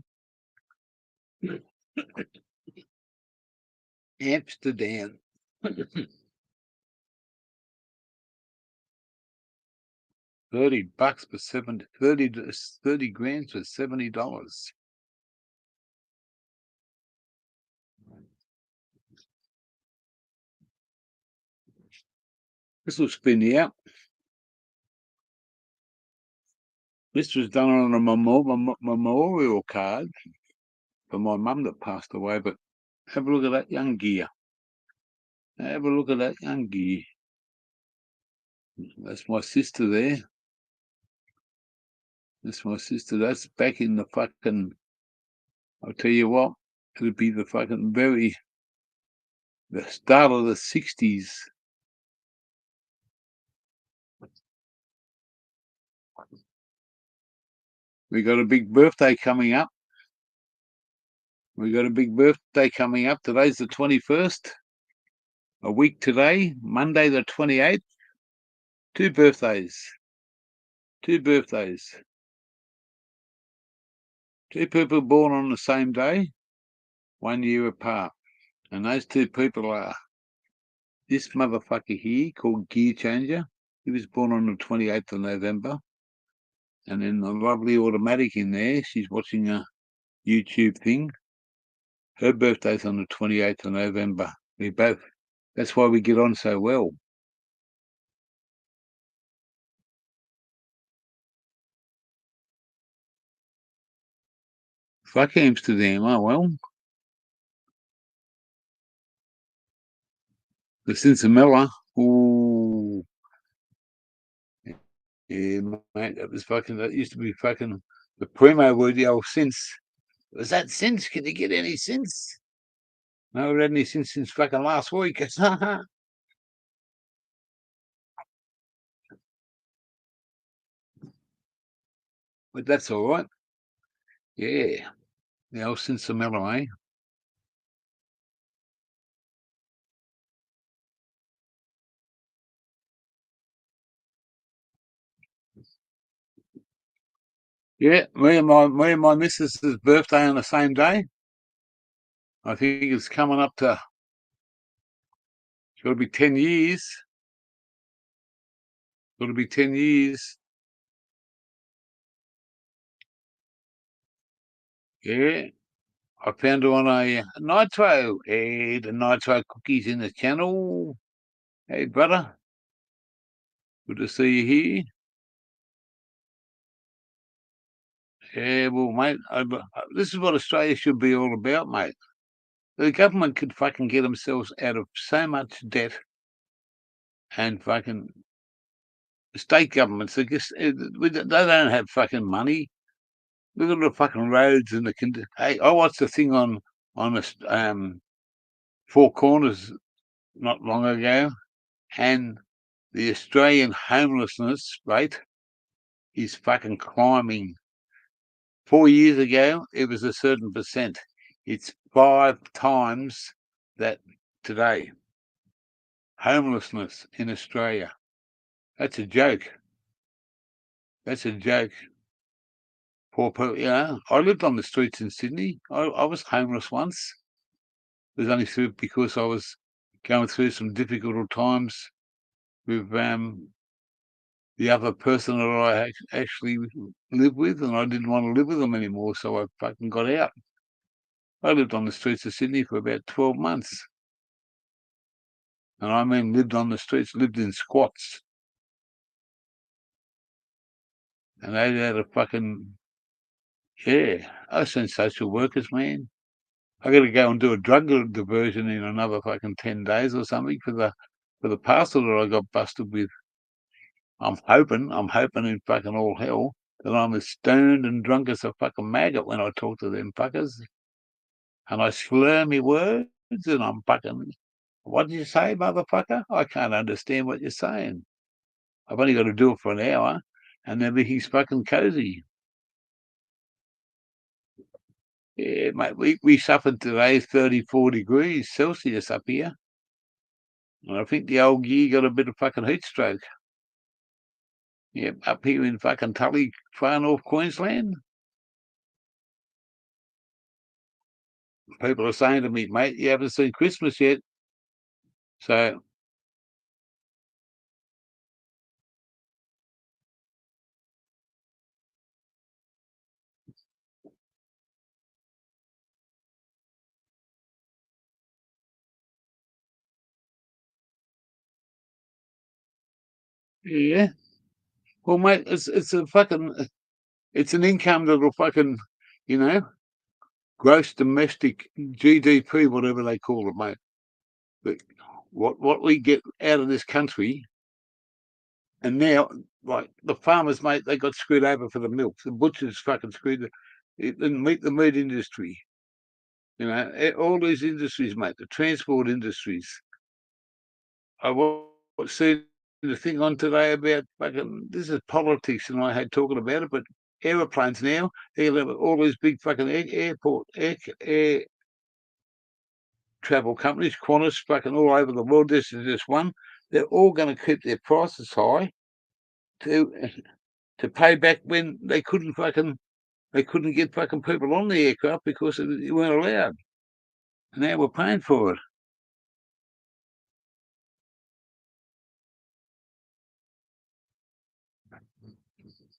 Amsterdam. $30 for 70, 30 grand for $70. This will spin you out. This was done on a memorial card for my mum that passed away, but have a look at that young gear. Have a look at that young gear. That's my sister there. That's my sister. That's back in the fucking, I'll tell you what, it'd be the fucking the start of the 60s. We got a big birthday coming up. Today's the 21st. A week today, Monday the 28th. Two birthdays. Two people born on the same day, 1 year apart. And those two people are this motherfucker here called Gear Changer. He was born on the 28th of November. And then the lovely automatic in there, she's watching a YouTube thing. Her birthday's on the 28th of November. That's why we get on so well. Fuck Amsterdam, oh well. The Sinsemilla, ooh. Yeah, mate, that used to be fucking the primo word, the old since. Was that since? Can you get any since? No, I've had any since fucking last week. But that's all right. Yeah. The old Sinsemilla, eh? Yeah, me and my missus's birthday on the same day. I think it's coming up to, it's got to be 10 years. Got to be 10 years. Yeah. I found her on a nitro. Hey, the nitro cookies in the channel. Hey, brother. Good to see you here. Yeah, well, mate, this is what Australia should be all about, mate. The government could fucking get themselves out of so much debt and fucking state governments, they don't have fucking money. Look at the fucking roads and the. Hey, I watched a thing on Four Corners not long ago, and the Australian homelessness rate is fucking climbing. 4 years ago, it was a certain percent. It's 5 times that today. Homelessness in Australia. That's a joke. That's a joke. Poor people, I lived on the streets in Sydney. I was homeless once. It was only because I was going through some difficult times with the other person that I actually lived with, and I didn't want to live with them anymore, so I fucking got out. I lived on the streets of Sydney for about 12 months. And I mean lived on the streets, lived in squats. And they had a fucking, I've seen social workers, man. I got to go and do a drug diversion in another fucking 10 days or something for the parcel that I got busted with. I'm hoping in fucking all hell that I'm as stoned and drunk as a fucking maggot when I talk to them fuckers. And I slur me words and I'm fucking, what did you say, motherfucker? I can't understand what you're saying. I've only got to do it for an hour and then he's fucking cozy. Yeah, mate, we suffered today 34 degrees Celsius up here. And I think the old gear got a bit of fucking heat stroke. Yep, up here in fucking Tully, far north Queensland. People are saying to me, mate, you haven't seen Christmas yet. So, yeah. Well, mate, it's a fucking, it's an income that'll fucking, you know, gross domestic GDP, whatever they call it, mate. But what we get out of this country, and now, like the farmers, mate, they got screwed over for the milk. The butchers fucking screwed the meat industry. All these industries, mate, the transport industries. I was seeing the thing on today about fucking, this is politics, and I had talking about it, but aeroplanes now, they'll have all these big fucking air travel companies, Qantas, fucking all over the world. This is just one. They're all going to keep their prices high to pay back when they couldn't get fucking people on the aircraft because you weren't allowed. And now we're paying for it.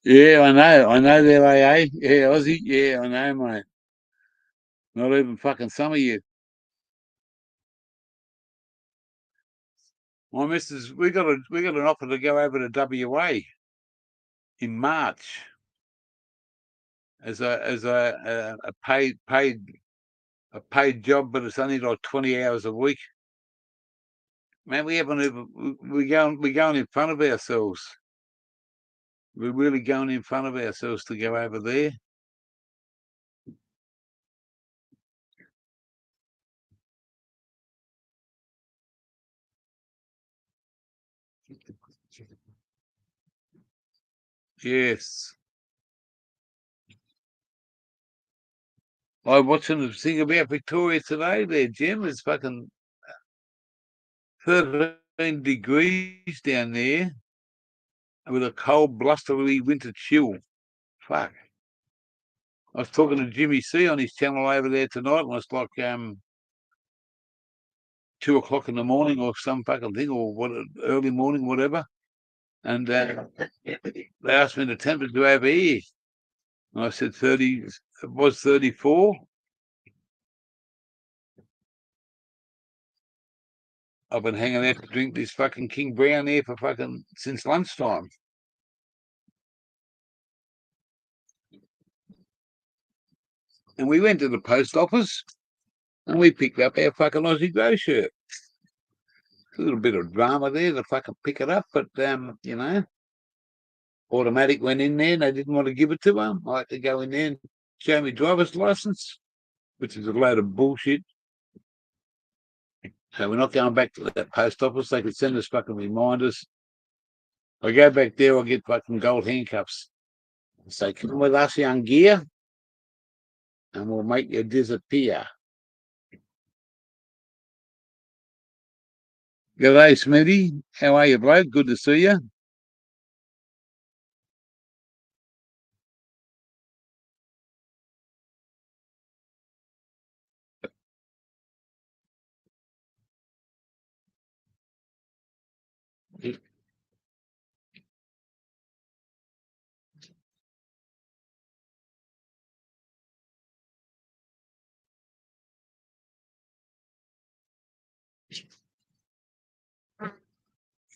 Yeah, I know. I know they're AA. Yeah, Aussie. Yeah, I know, mate. Not even fucking summer yet. My missus, we got an offer to go over to WA in March as a paid job, but it's only like 20 hours a week. Man, we haven't even we're going in front of ourselves. We're really going in front of ourselves to go over there. Yes. I watching the thing about Victoria today there, Jim. It's fucking 13 degrees down there with a cold, blustery winter chill. Fuck. I was talking to Jimmy C on his channel over there tonight, and it's like 2 o'clock in the morning or some fucking thing, or what, early morning, whatever. And they asked me the temperature over here. And I said 30, it was 34. I've been hanging out to drink this fucking King Brown here for fucking since lunchtime. And we went to the post office and we picked up our fucking Aussie Grow shirt. A little bit of drama there to fucking pick it up, but automatic went in there and they didn't want to give it to him. I had to go in there and show me driver's license, which is a load of bullshit. So we're not going back to that post office. They could send us fucking reminders. I go back there, I'll get fucking gold handcuffs. I say, come with us, young gear, and we'll make you disappear. G'day, Smithy. How are you, bloke? Good to see you.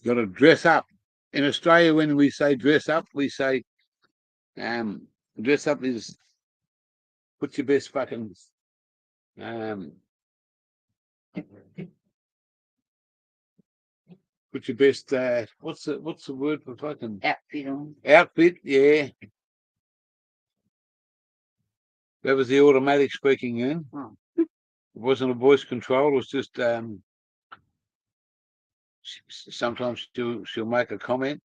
Got to dress up. In Australia, when we say dress up, we say dress up is put your best fucking put your best what's the word for fucking Outfit on. outfit? Yeah, that was the automatic speaking in. Oh. It wasn't a voice control. It was just sometimes she'll make a comment.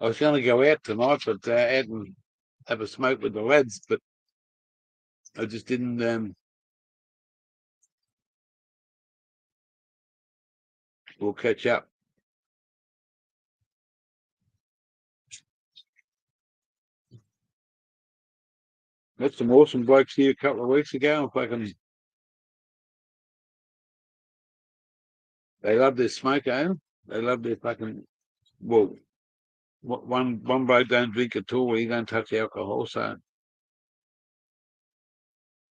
I was going to go out tonight, but out and have a smoke with the lads, but I just didn't. We'll catch up. Met some awesome blokes here a couple of weeks ago. And fucking, they love their smoke, eh? They love their fucking. Well, one bloke don't drink at all. He don't touch alcohol, so.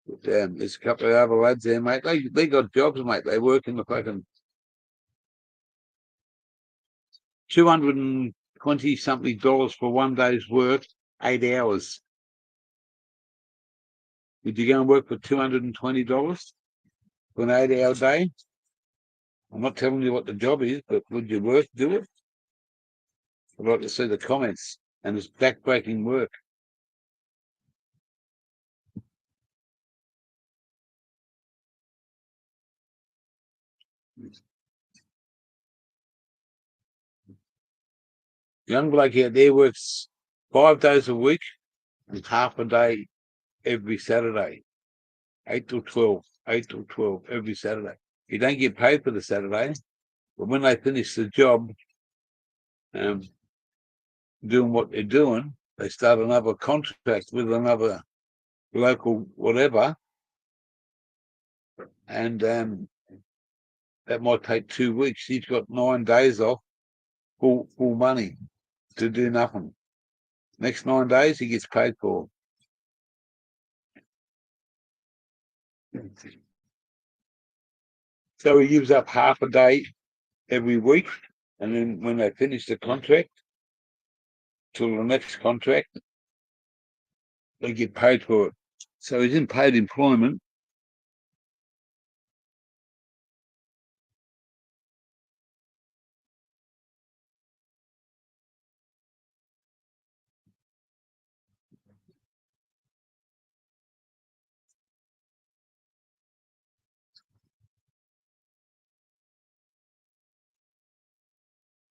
But, there's a couple of other lads there, mate. They got jobs, mate. They work in the fucking 220 something dollars for one day's work, 8 hours. Would you go and work for $220 for an 8-hour day? I'm not telling you what the job is, but would you do it? I'd like to see the comments, and it's backbreaking work. Young bloke out there works 5 days a week and half a day every Saturday, 8 till 12, 8 till 12 every Saturday. You don't get paid for the Saturday, but when they finish the job, doing what they're doing, they start another contract with another local whatever, and that might take 2 weeks. He's got 9 days off, full money to do nothing. Next 9 days, he gets paid for. So he gives up half a day every week, and then when they finish the contract, till the next contract, they get paid for it. So he's in paid employment.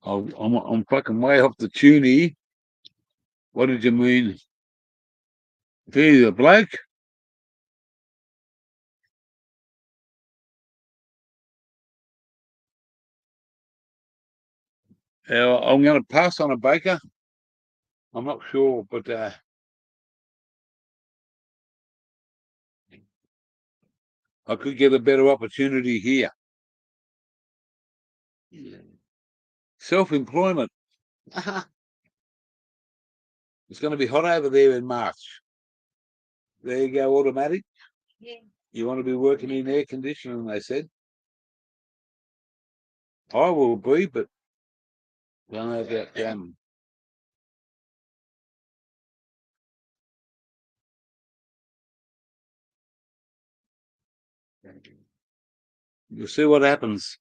I'm fucking way off the tune here. What did you mean? He's a bloke? I'm going to pass on a baker. I'm not sure, but I could get a better opportunity here. Self-employment. It's going to be hot over there in March. There you go, automatic. Yeah. You want to be working in air conditioning, they said. I will be, but I don't know about We'll see what happens.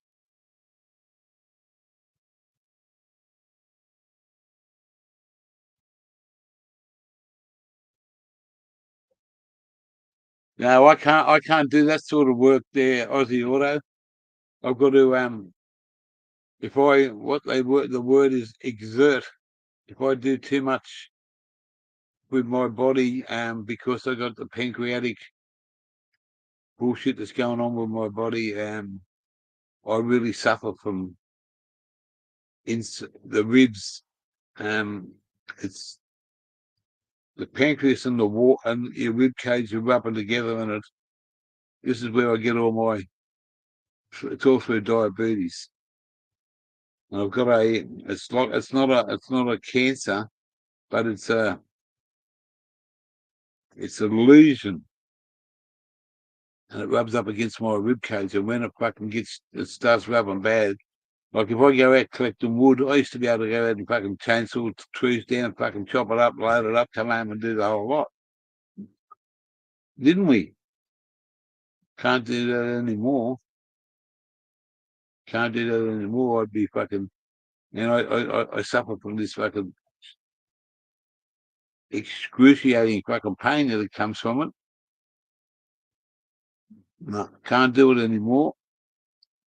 No, I can't do that sort of work there, Aussie Auto. I've got to if I what they word the word is exert. If I do too much with my body, because I got the pancreatic bullshit that's going on with my body, I really suffer from the ribs. It's the pancreas and the and your rib cage are rubbing together, and this is where I get all my. It's all through diabetes. And I've got it's not a cancer, but it's a lesion, and it rubs up against my rib cage. And when it starts rubbing bad. Like if I go out collecting wood, I used to be able to go out and fucking chainsaw trees down, fucking chop it up, load it up, come home and do the whole lot. Didn't we? Can't do that anymore. Can't do that anymore. I'd be fucking, I suffer from this fucking excruciating fucking pain that comes from it. No, can't do it anymore.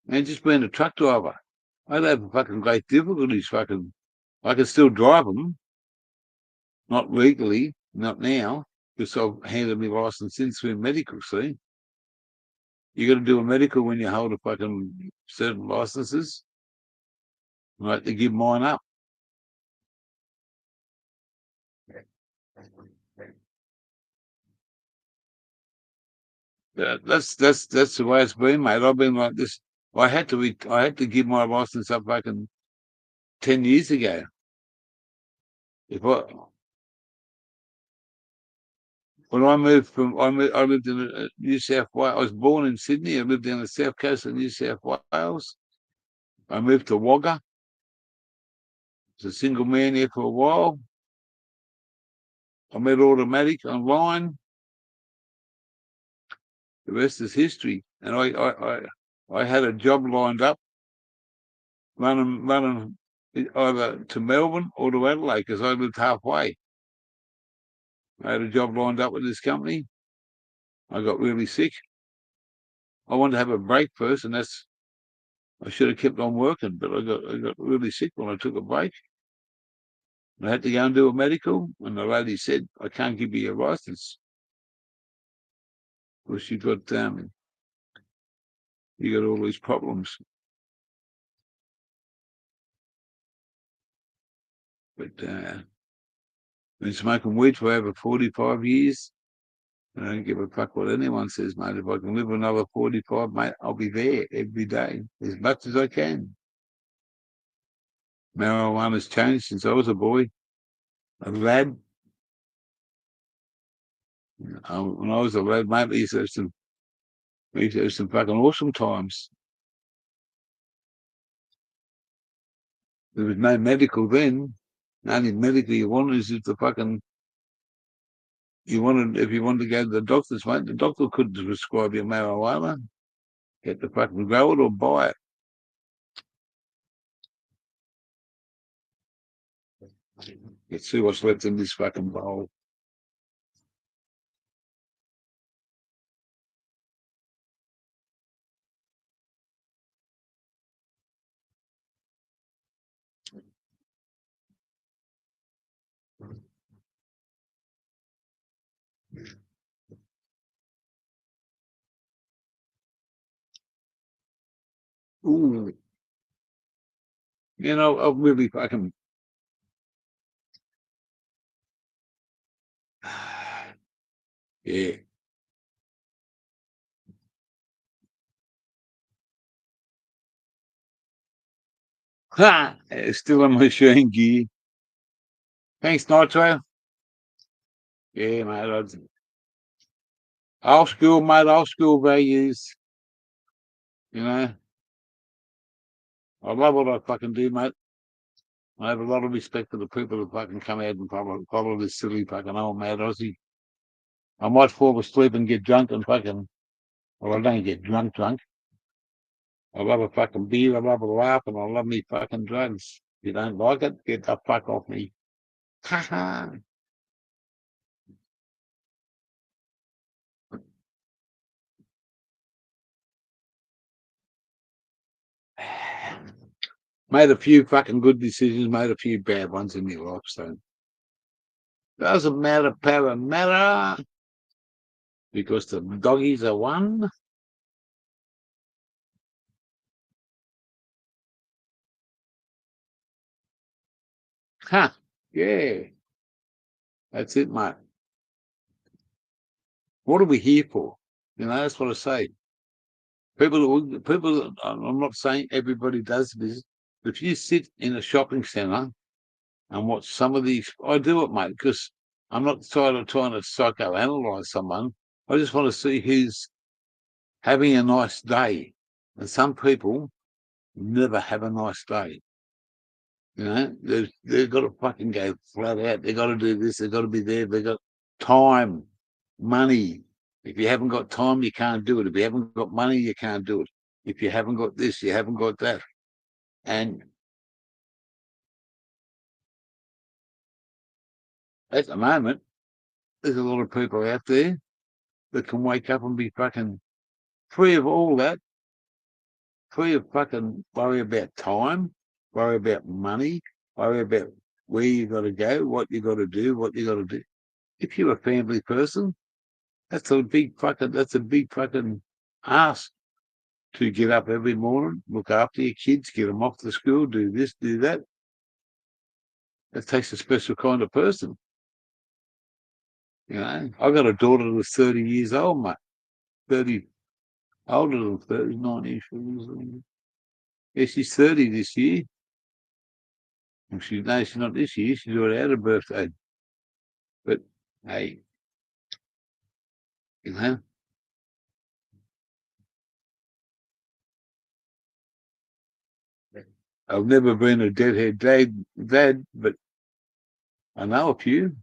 And just being a truck driver, I'd have fucking great difficulties. Fucking, I can still drive them, not legally, not now, because I've handed my license in through medical. See, you got to do a medical when you hold a fucking certain licenses. Right, to give mine up. That's the way it's been, mate. I've been like this. I had to give my license up back in 10 years ago. If I when I moved from I lived in New South Wales. I was born in Sydney. I lived down the south coast of New South Wales. I moved to Wagga. Was a single man there for a while. I met automatic online. The rest is history. And I had a job lined up, running either to Melbourne or to Adelaide because I lived halfway. I had a job lined up with this company. I got really sick. I wanted to have a break first, and I should have kept on working, but I got really sick when I took a break. I had to go and do a medical, and the lady said, "I can't give you your license because you got all these problems." But been smoking weed for over 45 years. I don't give a fuck what anyone says, mate. If I can live another 45, mate, I'll be there every day as much as I can. Marijuana's changed since I was a boy, a lad. When I was a lad, mate, we used to have some fucking awesome times. There was no medical then. The only medical you wanted is if if you wanted to go to the doctor's, mate, the doctor couldn't prescribe you marijuana. You had to fucking grow it or buy it. Let's see what's left in this fucking bowl. Ooh, I've really fucking yeah. Ha! It's still in machine gear. Thanks, Nitro. Yeah, mate. Old school, mate. Old school values. You know, I love what I fucking do, mate. I have a lot of respect for the people that fucking come out and follow this silly fucking old mad Aussie. I might fall asleep and get drunk and fucking, well, I don't get drunk. I love a fucking beer, I love a laugh, and I love me fucking drugs. If you don't like it, get the fuck off me. Ha ha. Made a few fucking good decisions, made a few bad ones in your life, so doesn't matter, matter, because the doggies are one. Ha, yeah, that's it, mate. What are we here for? You know, that's what I say. People. I'm not saying everybody does this, but if you sit in a shopping centre and watch some of these, I do it, mate, because I'm not trying to psychoanalyze someone. I just want to see who's having a nice day. And some people never have a nice day. You know, they've got to fucking go flat out. They've got to do this. They've got to be there. They've got time, money. If you haven't got time, you can't do it. If you haven't got money, you can't do it. If you haven't got this, you haven't got that. And at the moment, there's a lot of people out there that can wake up and be fucking free of all that, free of fucking worry about time, worry about money, worry about where you got to go, what you got to do, what you got to do. If you're a family person, that's a big fucking ask to get up every morning, look after your kids, get them off to school, do this, do that. That takes a special kind of person. You know, I got a daughter that's 30 years old, mate. 30, older than 30, 90. Yeah, she's 30 this year. And she's not this year, she's already had her birthday. But hey, you know, I've never been a deadhead dad, but I know a few.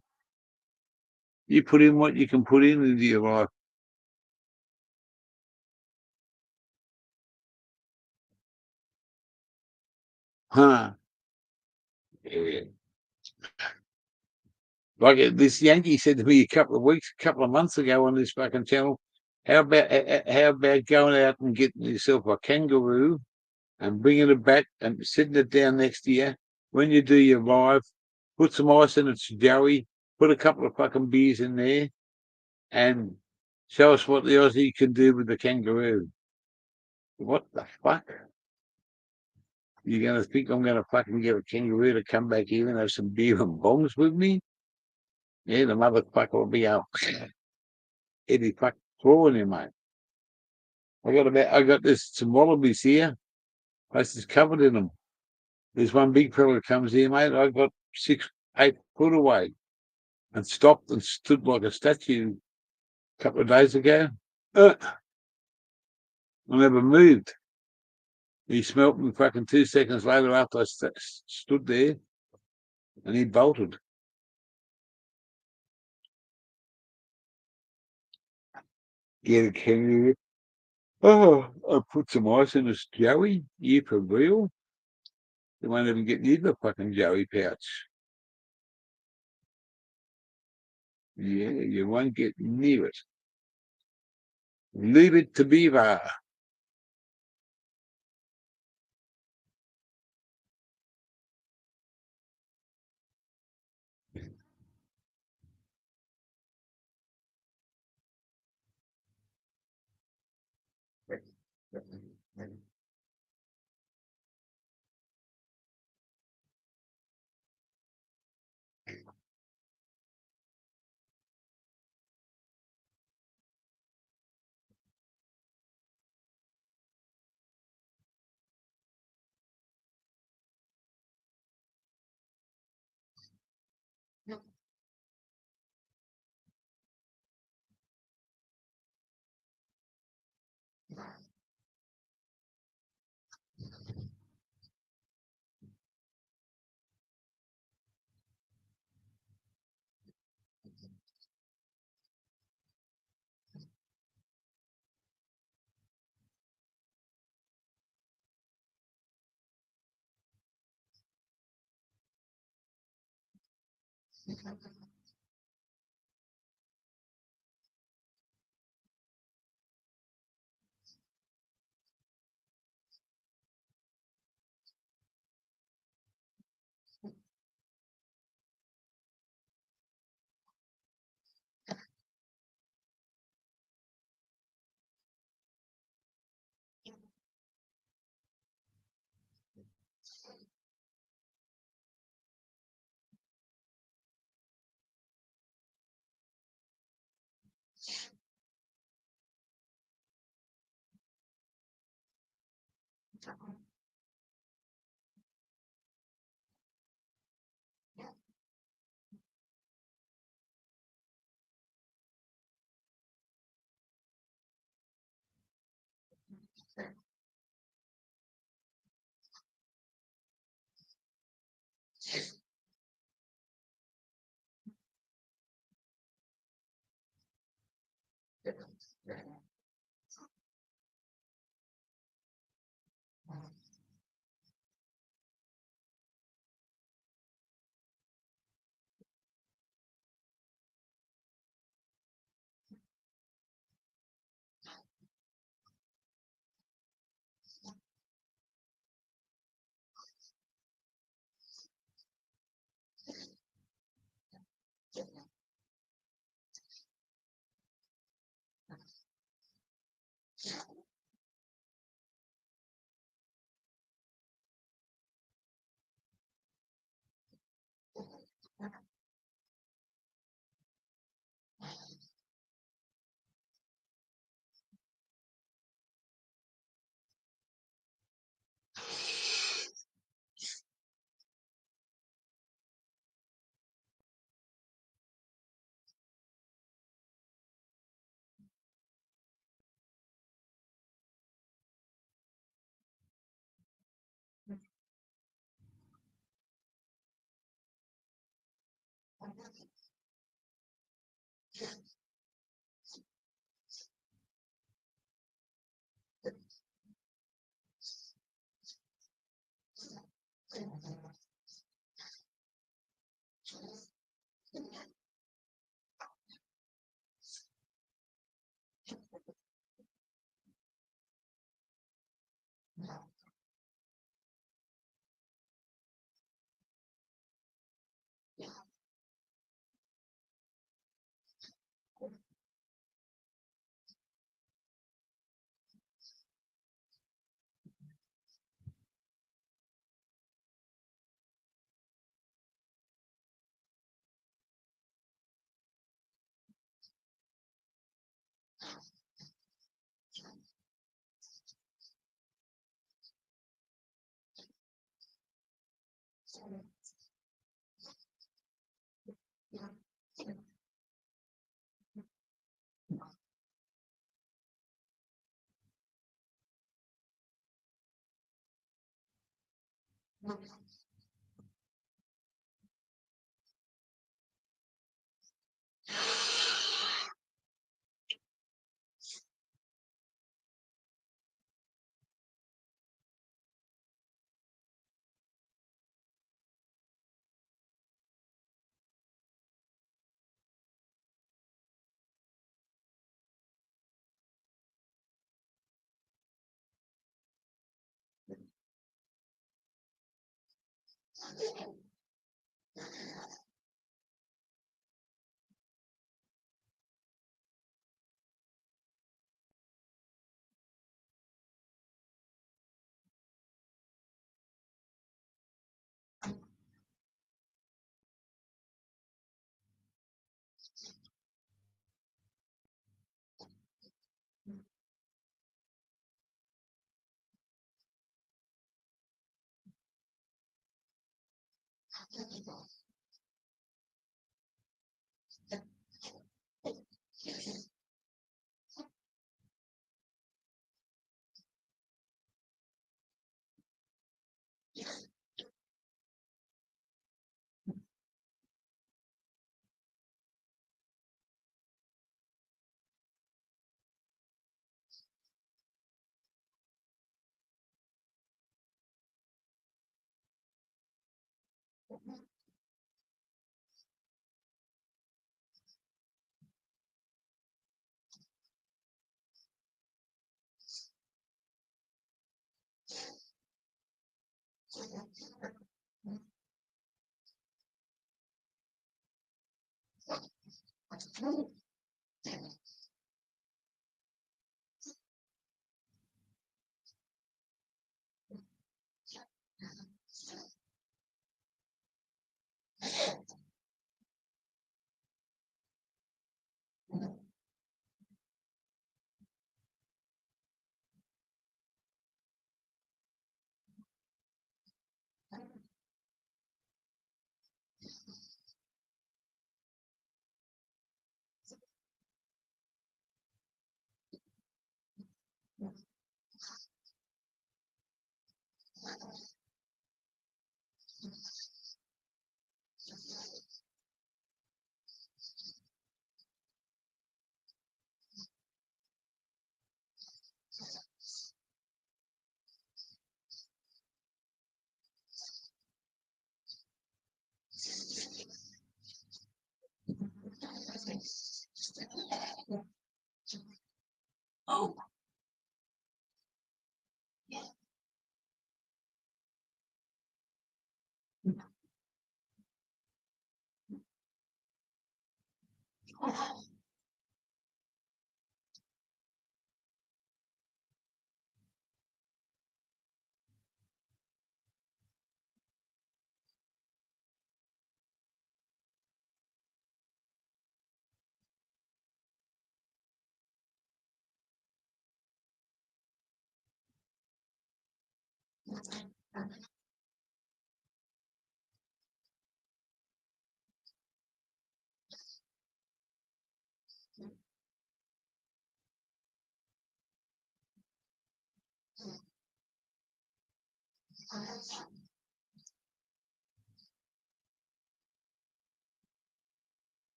You put in what you can put in into your life. Huh. Yeah. Like this Yankee said to me a couple of months ago on this fucking channel, how about going out and getting yourself a kangaroo and bringing it back and sitting it down next to you when you do your live, put some ice in its jelly, put a couple of fucking beers in there, and show us what the Aussie can do with the kangaroo. What the fuck? You're going to think I'm going to fucking get a kangaroo to come back here and have some beer and bongs with me? Yeah, the motherfucker will be out. Eddie fuck clawing him, mate. I got this some wallabies here. Place is covered in them. There's one big fella that comes here, mate. I got 6, 8 foot away and stopped and stood like a statue a couple of days ago. I never moved. He smelt me fucking 2 seconds later after I stood there, and he bolted. Get a kangaroo. Oh, I put some ice in his joey. You for real? You won't even get near the fucking joey pouch. Yeah, you won't get near it. Leave it to Beaver.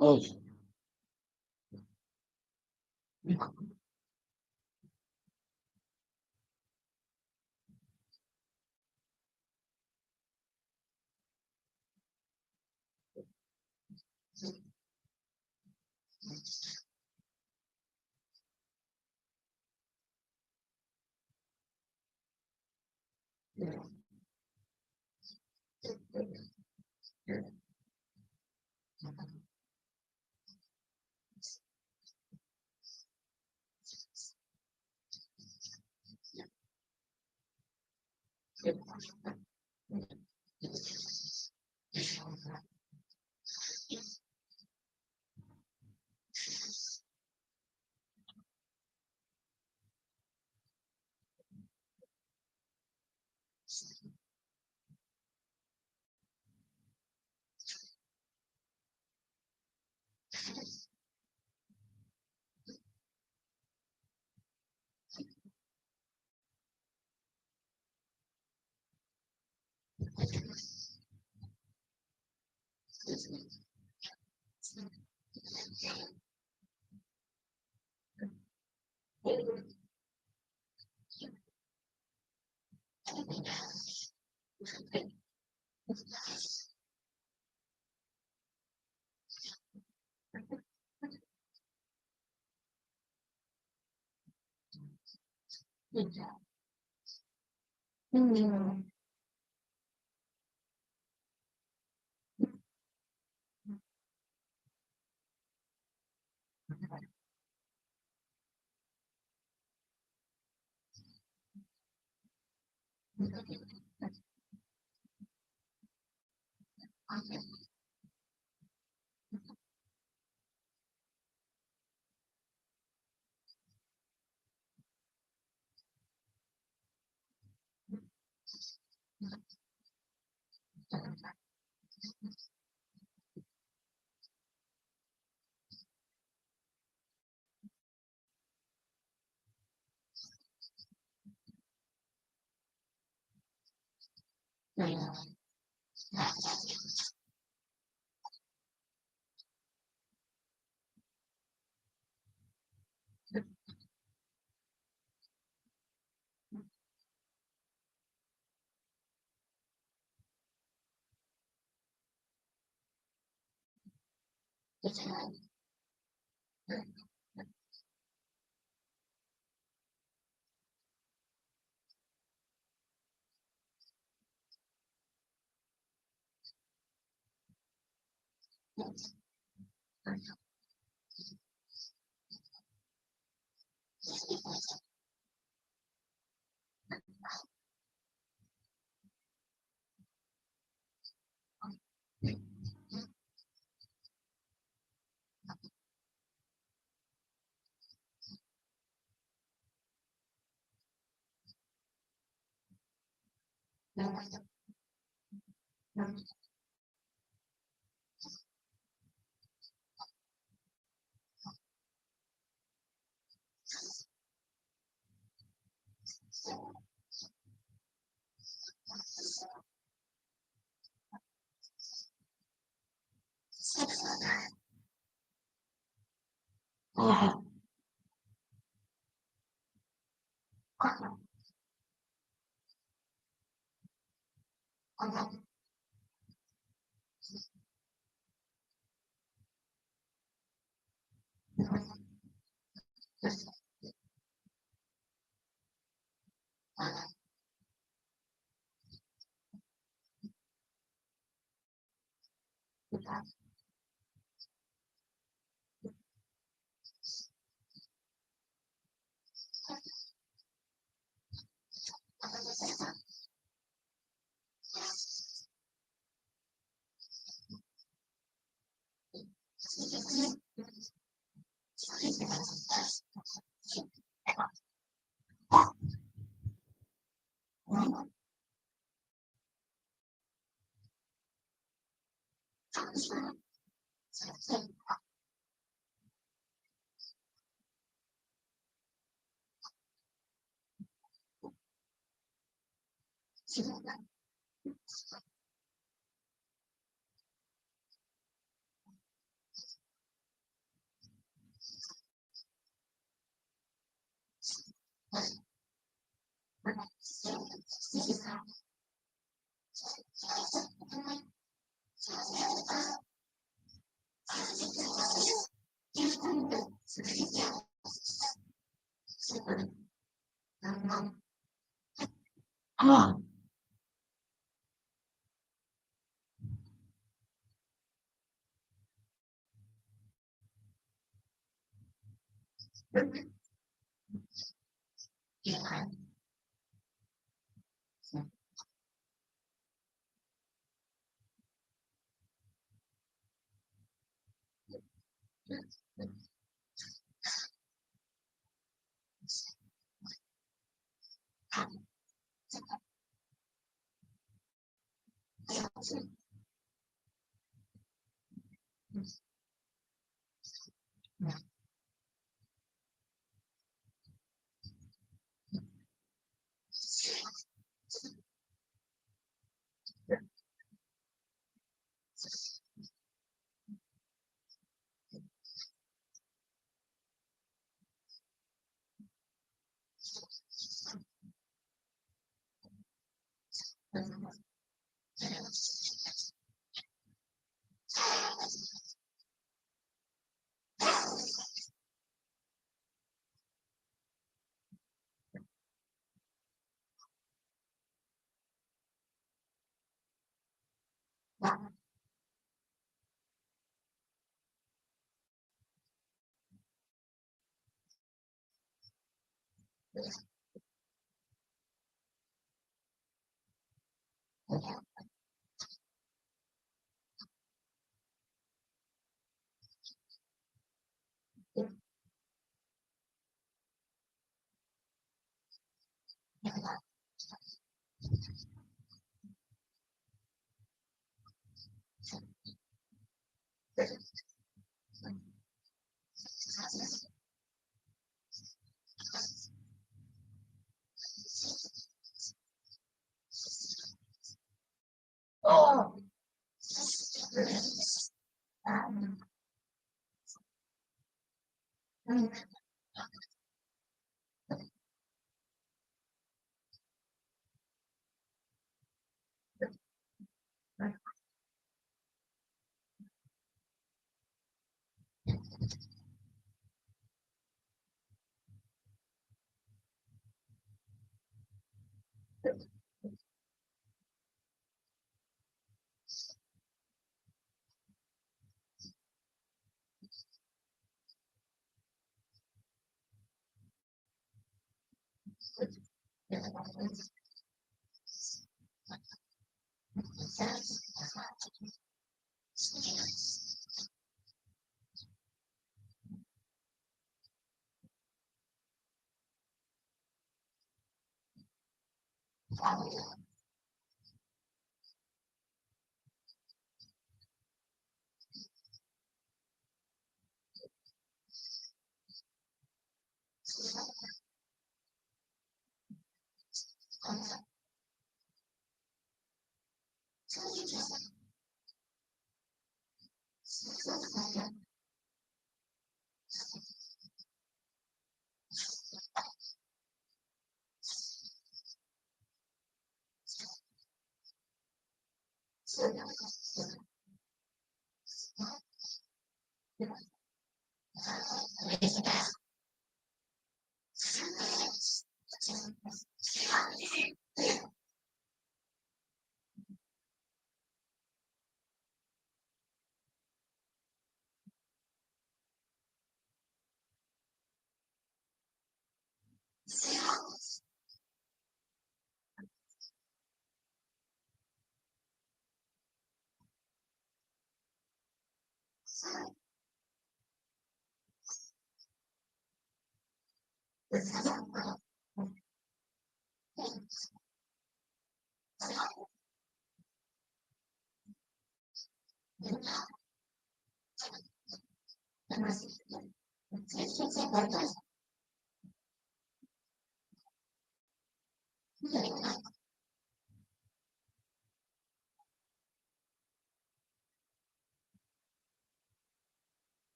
Oh,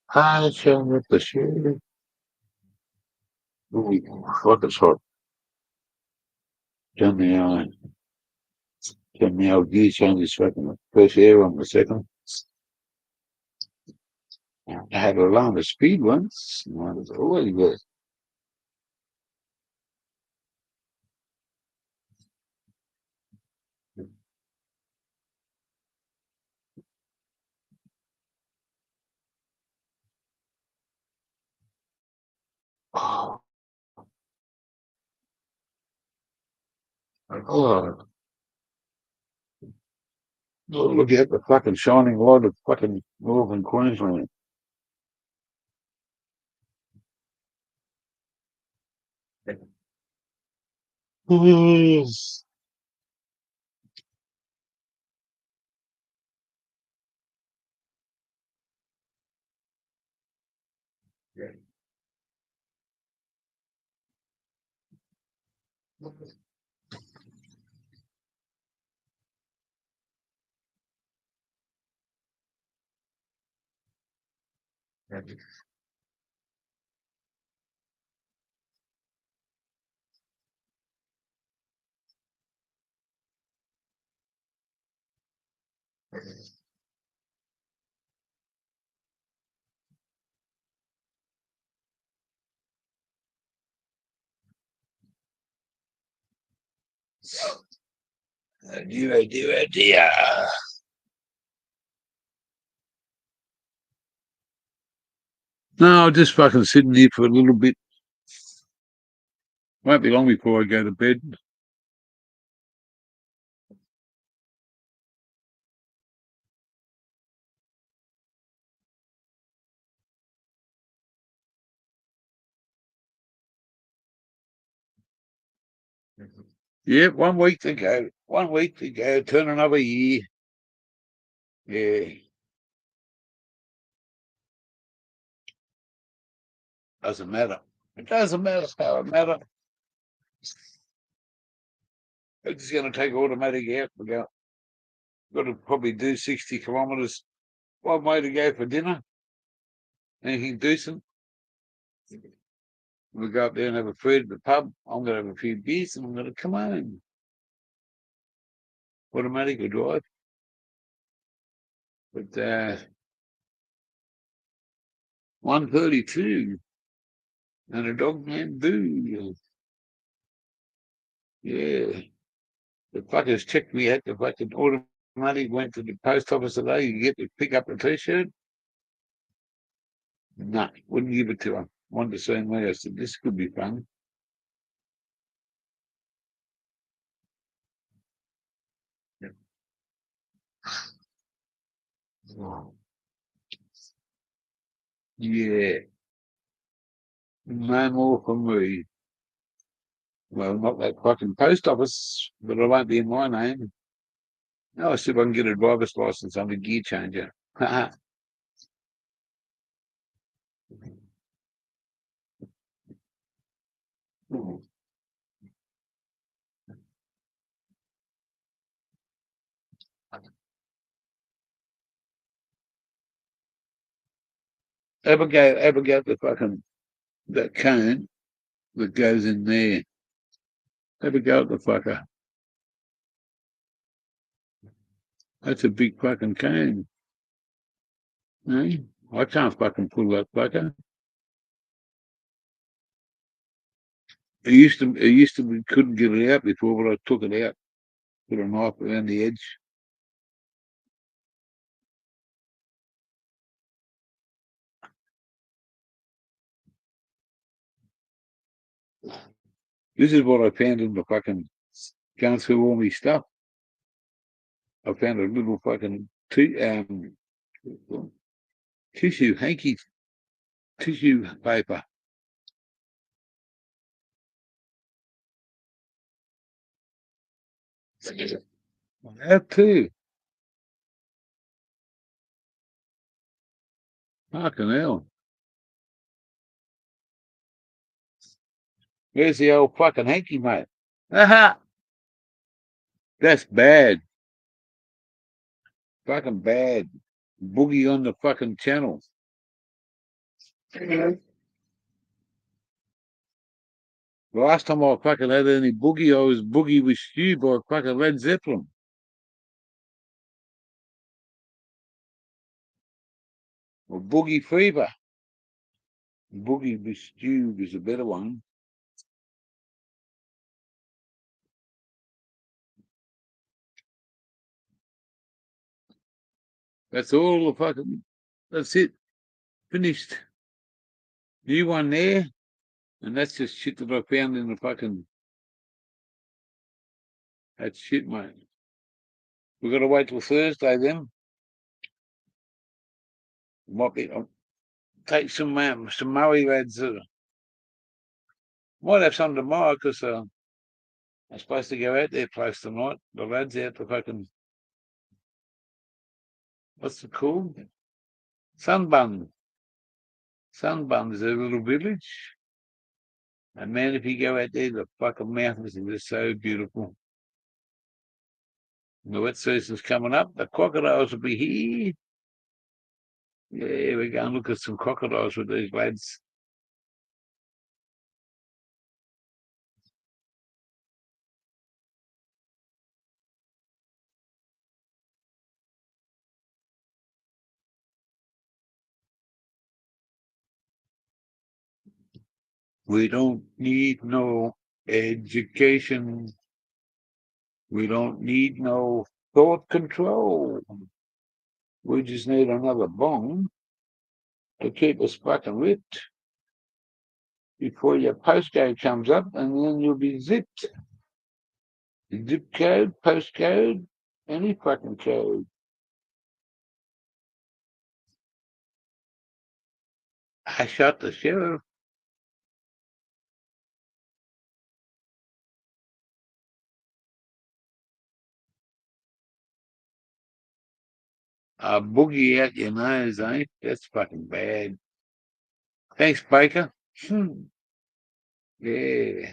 Haşa taşı. What the sort? Can me out these on the second. First air on the second. I had a lot of speed once. It was always good. Oh, oh, look at the fucking shining light of fucking northern Queensland. Yes. Dear. No, I'm just fucking sitting here for a little bit. Won't be long before I go to bed. Yeah, 1 week to go. 1 week to go. Turn another year. Yeah. Doesn't matter. It doesn't matter how it matter. It's just going to take automatic out. Got to probably do 60 kilometres. 1 way to go for dinner. Anything decent. We'll go up there and have a food at the pub. I'm going to have a few beers and I'm going to come home. Automatic or drive. But 1:32 and a dog named Boo. Yeah. The fuckers checked me out. The fucking automatic went to the post office today. You get to pick up a t-shirt. No, wouldn't give it to him. Wanted to see me. I said, this could be fun. Yeah. No more for me. Well, not that fucking post office, but it won't be in my name. No, I said I can get a driver's license. I'm a gear changer. Ever go to fucking that cone that goes in there? Ever go at the fucker? That's a big fucking cone. Eh? I can't fucking pull that fucker. We couldn't get it out before, but I took it out, put a knife around the edge. This is what I found in the fucking going through all my stuff. I found a little fucking hanky tissue paper. I have too. Fucking hell. Where's the old fucking hanky, mate? Aha! That's bad. Fucking bad. Boogie on the fucking channel. The last time I fucking had any boogie, I was boogie with Stu by fucking Led Zeppelin. Or Boogie Fever. Boogie with Stu is a better one. That's all the fucking, that's it. Finished. New one there. And that's just shit that I found in the fucking, that's shit, mate. We've got to wait till Thursday then. Might be, I'll take some Murray lads. Might have some tomorrow because I'm supposed to go out there close tonight. The lads out to fucking, what's it called? Sunbun. Sunbun is a little village. And man, if you go out there, the fucking mountains are just so beautiful. The wet season's coming up. The crocodiles will be here. Yeah, we're going to look at some crocodiles with these lads. We don't need no education. We don't need no thought control. We just need another bong to keep us fucking ripped before your postcode comes up, and then you'll be zipped. Zip code, postcode, any fucking code. I shot the sheriff. A boogie out your nose, eh? That's fucking bad. Thanks, Baker. Yeah.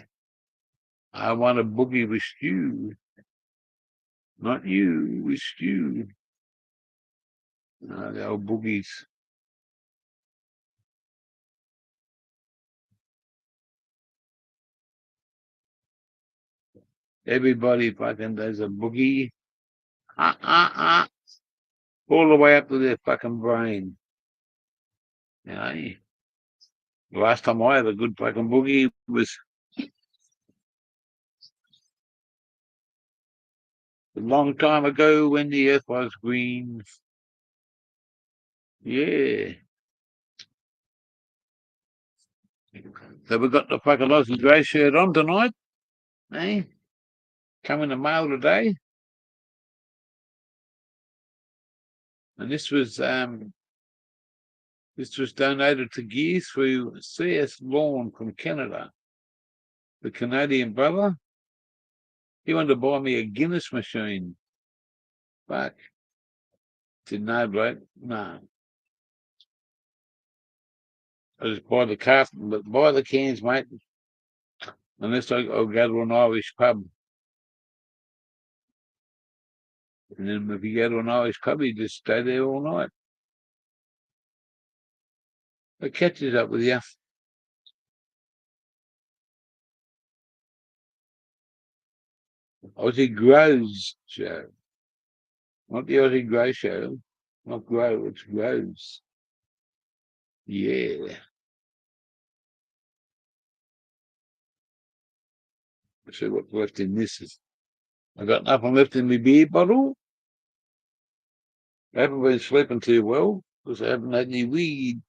I want a boogie with stew. Not you, with stew. The old boogies. Everybody fucking does a boogie. Ah, ah, ah. All the way up to their fucking brain. You know, the last time I had a good fucking boogie was a long time ago when the earth was green. Yeah. So we got the fucking Aussie grey shirt on tonight, eh? Come in the mail today. And this was donated to Gear through CS Lawn from Canada. The Canadian brother. He wanted to buy me a Guinness machine. Fuck. Said no, bloke. No. I just buy the carton, but buy the cans, mate. Unless I'll go to an Irish pub. And then if you go to an Irish pub, you just stay there all night. It catches up with you. Aussie Grows show. Not the Aussie Grow show. Not Grow, it's Grows. Yeah. Let's see what's left in this. I got nothing left in my beer bottle. I haven't been sleeping too well because I haven't had any weed.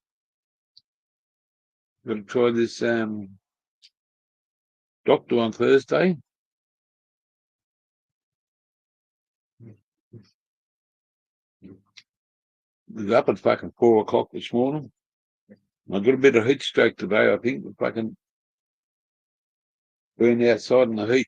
Got to try this doctor on Thursday. I was up at fucking 4 o'clock this morning. I got a bit of heat stroke today, I think. Fucking being outside in the heat.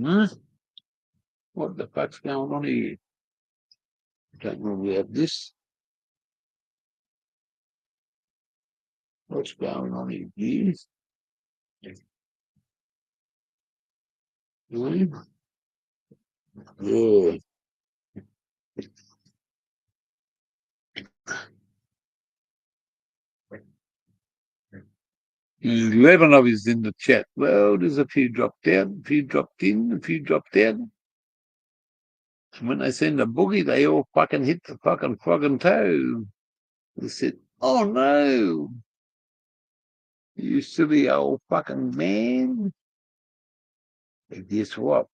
Huh? What the fuck's going on here? Don't normally have this. What's going on here? Yeah. 11 of us in the chat. Well, there's a few dropped out, a few dropped in, a few dropped out. And when they send a boogie, they all fucking hit the fucking frog and toe. They said, oh no, you silly old fucking man. And guess what?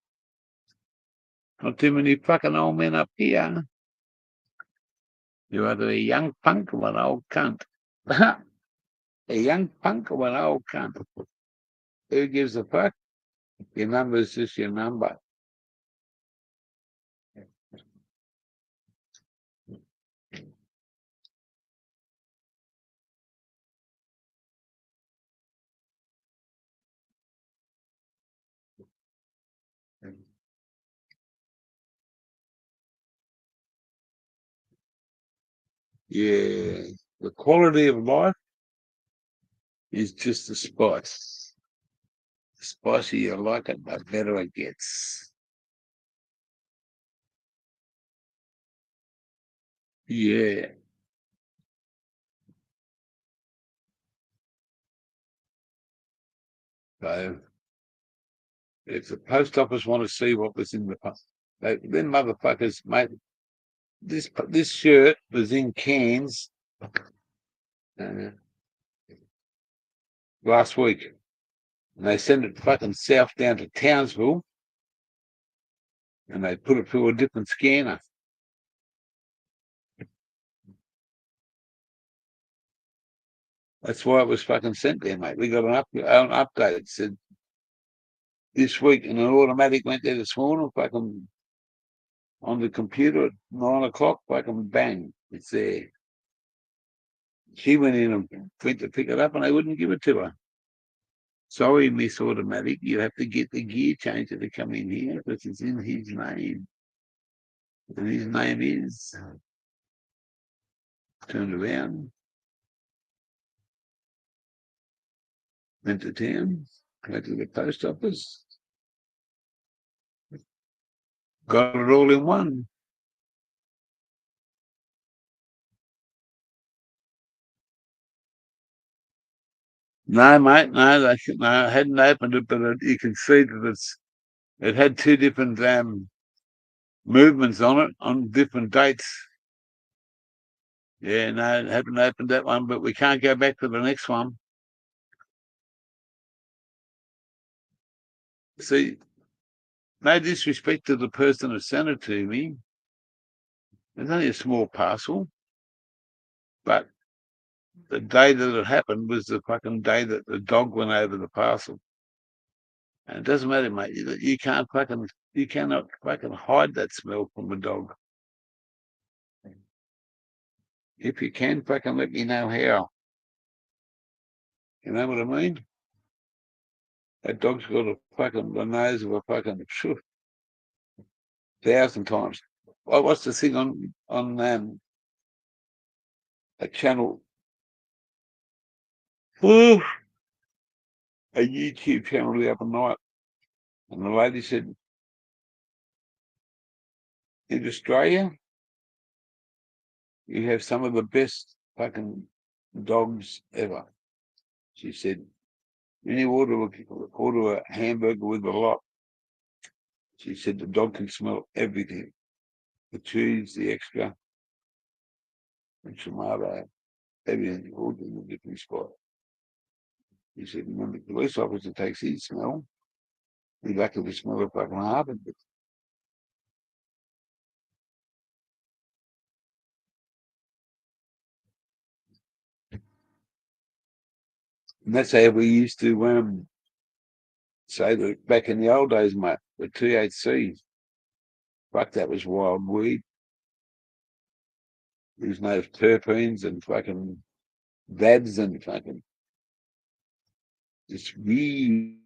Not too many fucking old men up here. You're either a young punk or an old cunt. A young punk or an old cunt. Who gives a fuck? Your number is just your number. Yeah, the quality of life is just a spice. The spicier you like it, the better it gets. Yeah. So if the post office want to see what was in the post, them motherfuckers, mate. This shirt was in Cairns uh, last week, and they sent it fucking south down to Townsville, and they put it through a different scanner. That's why it was fucking sent there, mate. We got an update. It said this week, and an automatic went there this morning, fucking on the computer at 9 o'clock, fucking bang, it's there. She went in and went to pick it up, and they wouldn't give it to her. Sorry, Miss Automatic, you have to get the gear changer to come in here because it's in his name. And his name is, turned around, went to town, went to the post office, got it all in one. No, mate, no, I hadn't opened it, but you can see that it had two different movements on it on different dates. Yeah, no, haven't opened that one, but we can't go back to the next one. See, no disrespect to the person who sent it to me. It's only a small parcel, but the day that it happened was the fucking day that the dog went over the parcel. And it doesn't matter, mate. You cannot fucking hide that smell from a dog. If you can, fucking let me know how. You know what I mean? That dog's got the nose of a fucking 1,000 times. What's the thing on a channel? A YouTube channel the other night, and the lady said, in Australia, you have some of the best fucking dogs ever. She said, when you order a hamburger with a lot, she said the dog can smell everything. The cheese, the extra, the tomato, everything, all in a different spot. He said, when the police officer takes his smell, he lucky to smell a fucking half of it. And that's how we used to say that back in the old days, mate, the THC, fuck, that was wild weed. There's no terpenes and fucking VADs and fucking just weed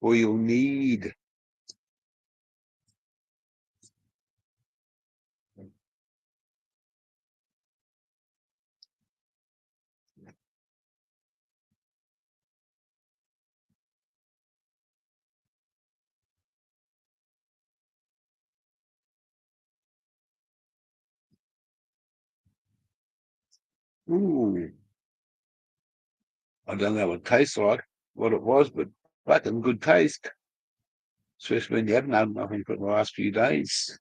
all you'll need. Ooh, I don't know what it tastes like, what it was, but fucking good taste. Especially when you haven't had nothing for the last few days.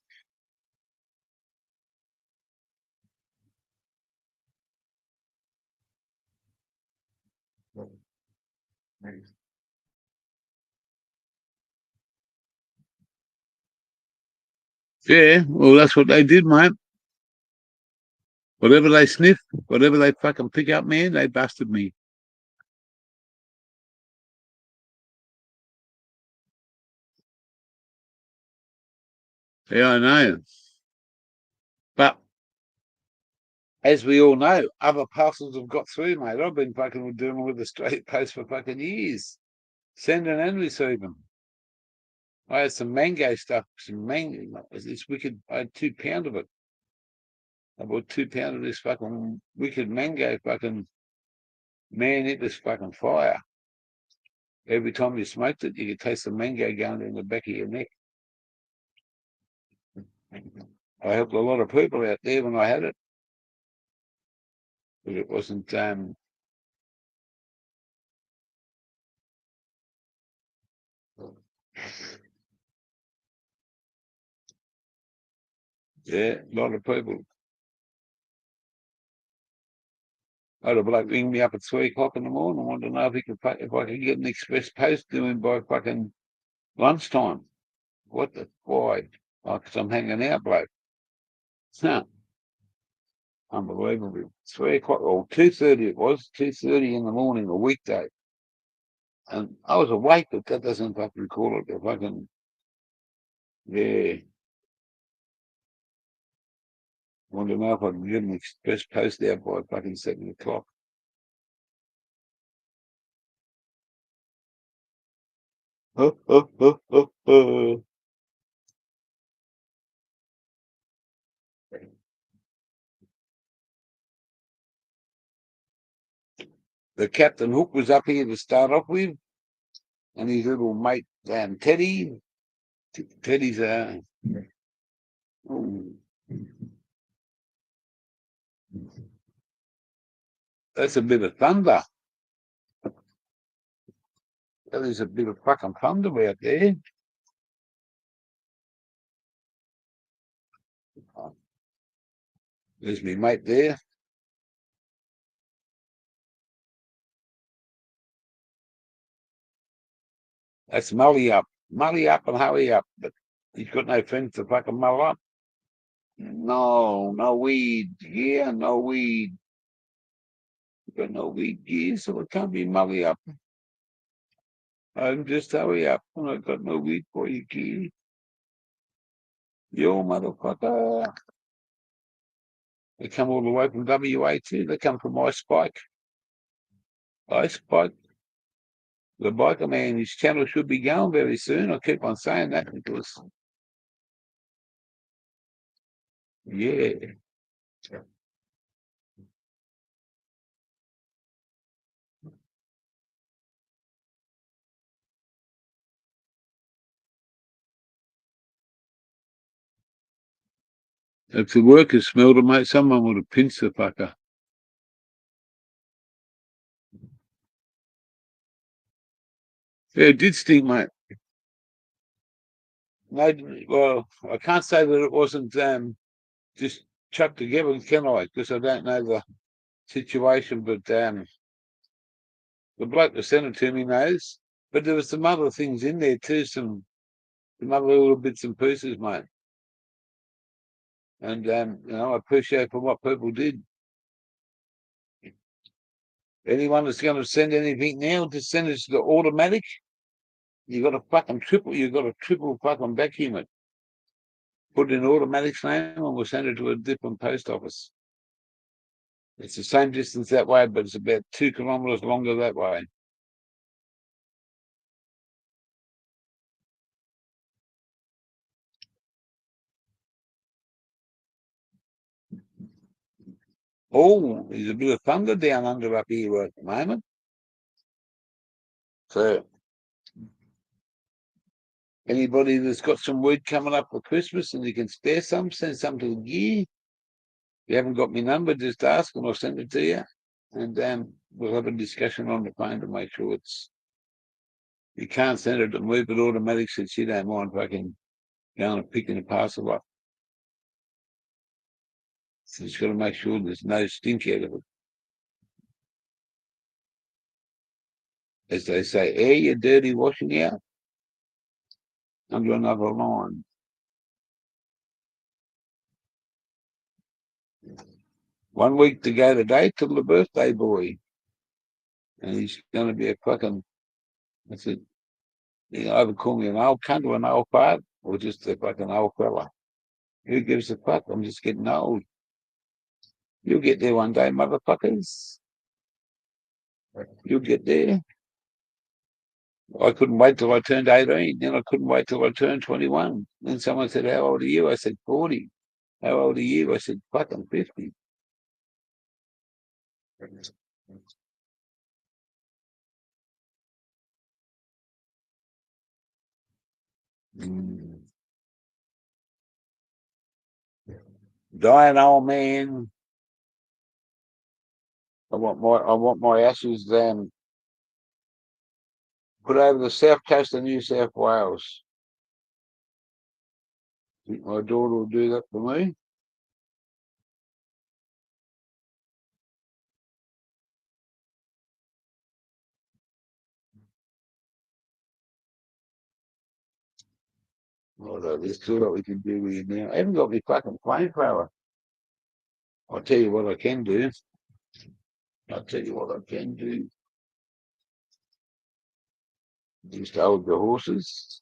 Yeah, well, that's what they did, mate. Whatever they sniff, whatever they fucking pick up, man, they busted me. Yeah, I know. But as we all know, other parcels have got through, mate. I've been fucking dealing with the straight post for fucking years, sending and receiving. I had some mango stuff, some mango. It's wicked. I had £2 of it. I bought 2 pounds of this fucking wicked mango fucking, man, it was fucking fire. Every time you smoked it, you could taste the mango going in the back of your neck. I helped a lot of people out there when I had it. But it wasn't, yeah, a lot of people. I had a bloke ring me up at 3 o'clock in the morning and wanted to know if I could get an express post to him by fucking lunchtime. What the, why? Oh, 'cause I'm hanging out, bloke. Huh. Unbelievable. 3 o'clock, or 2:30 it was, 2:30 in the morning, a weekday. And I was awake, but that doesn't fucking call it a fucking, yeah. Wanted to know if I could get an express post out by fucking 7 o'clock. The Captain Hook was up here to start off with, and his little mate, Teddy. Teddy's, oh, that's a bit of thunder. That is a bit of fucking thunder out there. There's me mate there. That's Mully up. Mully up and hurry up. But he's got no friends to fucking mull up. No, no weed. Yeah, no weed. Got no weed gear, so it can't be Mully up. I'm just hurry up. I got no weed for you, kid. Yo, motherfucker. They come all the way from WA too. They come from Ice Spike. Ice Spike. The biker man, his channel should be going very soon. I keep on saying that because, yeah. If the workers smelled it, mate, someone would have pinched the fucker. Yeah, it did stink, mate. No, well, I can't say that it wasn't just chucked together, can I? Because I don't know the situation, but the bloke that sent it to me knows. But there was some other things in there too, some other little bits and pieces, mate. And I appreciate for what people did. Anyone that's going to send anything now, just send it to the automatic. You got to fucking triple fucking vacuum it. Put it in automatic's name, and we'll send it to a different post office. It's the same distance that way, but it's about 2 kilometres longer that way. Oh, there's a bit of thunder down under up here at the moment. So anybody that's got some weed coming up for Christmas and you can spare some, send some to the gear. If you haven't got my number, just ask and I'll send it to you. And we'll have a discussion on the phone to make sure you can't send it to move it automatic since you don't mind fucking going and picking a parcel up. So you just got to make sure there's no stink out of it. As they say, air your dirty washing out under another line. One week to go today till the birthday boy. And he's going to be a fucking, I said, you either call me an old cunt or an old fart or just a fucking old fella. Who gives a fuck? I'm just getting old. You'll get there one day, motherfuckers. You'll get there. I couldn't wait till I turned 18. Then I couldn't wait till I turned 21. Then someone said, how old are you? I said, 40. how old are you? I said, fucking 50. Mm. Dying old man. I want my ashes put over the south coast of New South Wales. Think my daughter will do that for me. Although there's still what we can do with you now. I haven't got my fucking flamethrower. I'll tell you what I can do. I'll tell you what I can do. Just hold the horses.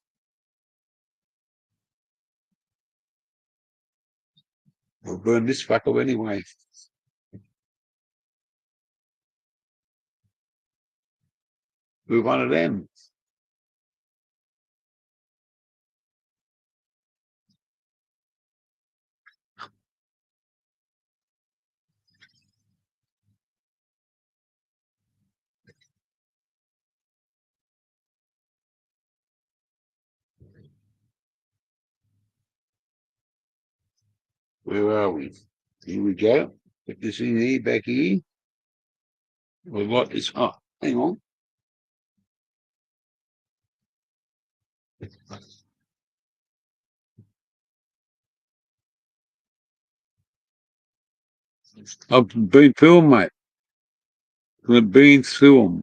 We'll burn this fucker anyway. We're one of them. Where are we? Here we go. Put this in here, back here. We've got this. Oh, hang on. I've been through 'em, mate. I've been through 'em.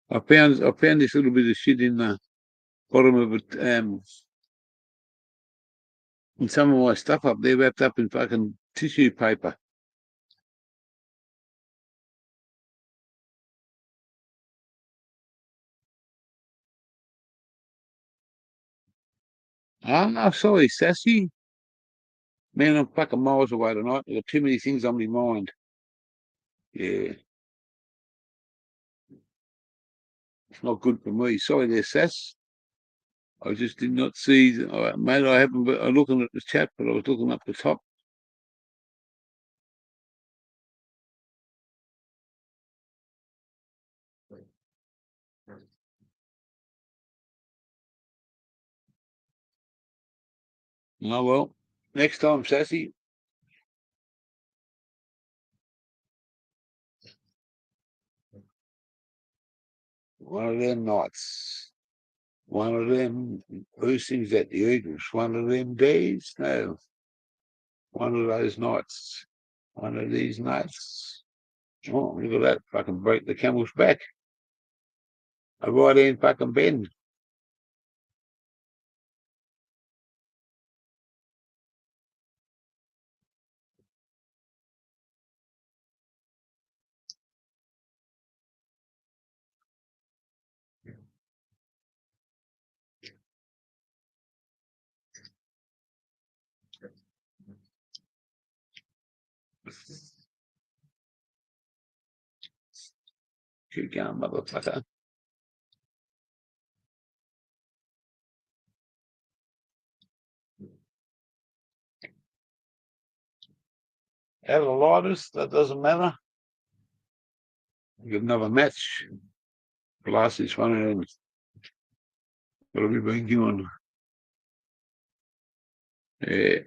I found this little bit of shit in the bottom of it, and some of my stuff up there wrapped up in fucking tissue paper. I'm sorry, Sassy. Man, I'm fucking miles away tonight. I've got too many things on my mind. Yeah, it's not good for me. Sorry there, Sass. I just did not see, mate, I haven't been looking at the chat, but I was looking up the top. Oh, well, next time, Sassy. One of them nights. One of them boostings at the Eagles. One of them days. No, one of those nights. One of these nights. Oh, look at that. Fucking break the camel's back. A right hand fucking bend. Keep going, motherfucker. Out of the lighters, that doesn't matter. You got another match. Blast this one and what have we been doing? Yeah.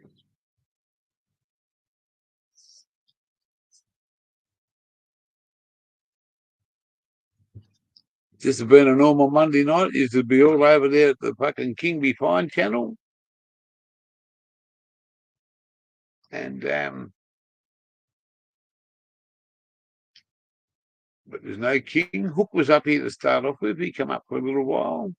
This has been a normal Monday night. Is to be all over there at the fucking King Be Fine channel. And but there's no King. Hook was up here to start off with. He come up for a little while.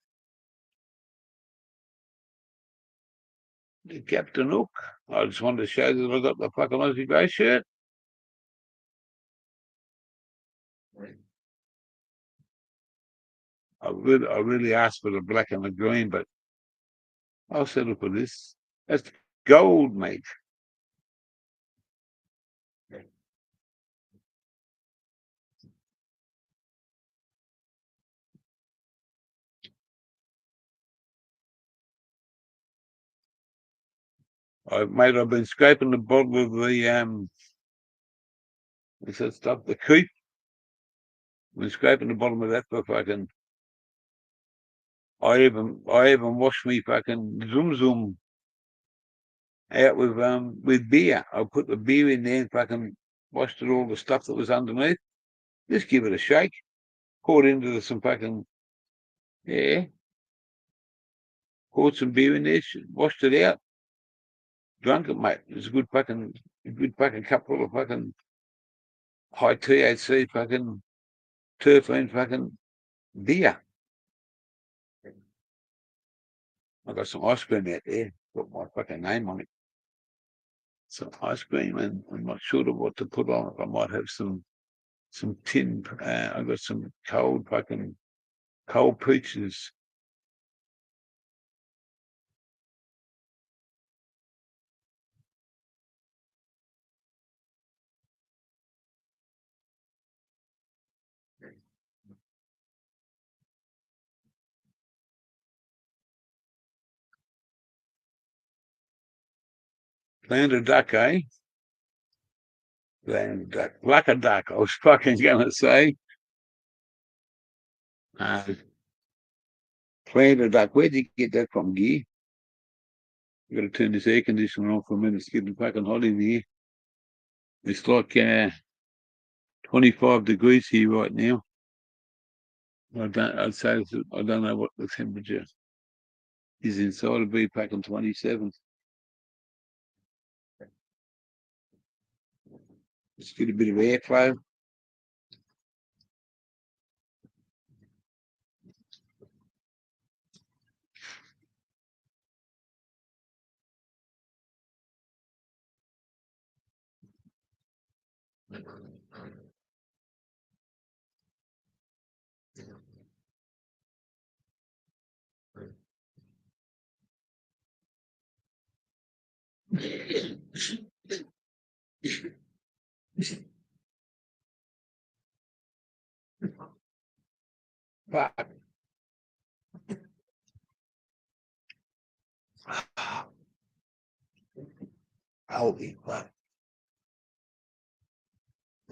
The Captain Hook. I just wanted to show that I got the fucking Aussie Grey shirt. I really asked for the black and the green, but I'll settle for this. That's gold, mate. Mate, I've been scraping the bottom of the what's that stuff? The keep. I've been scraping the bottom of that for fucking. I even washed me fucking zoom out with beer. I put the beer in there and fucking washed it all the stuff that was underneath. Just give it a shake. Poured into some fucking poured some beer in there, washed it out, drunk it, mate. It was a good fucking couple of fucking high THC fucking terpene fucking beer. I got some ice cream out there, got my fucking name on it. Some ice cream, and I'm not sure of what to put on it. I might have some tin. I got some cold peaches. Land a duck, eh? Land a duck. Like a duck, I was fucking gonna say. Plant a duck. Where'd you get that from, Gear? I've got to turn this air conditioner on for a minute. It's getting fucking hot in here. It's like 25 degrees here right now. I'd say I don't know what the temperature is inside. It'll be fucking 27. Just get a bit of airflow. Fuck. Holy fuck.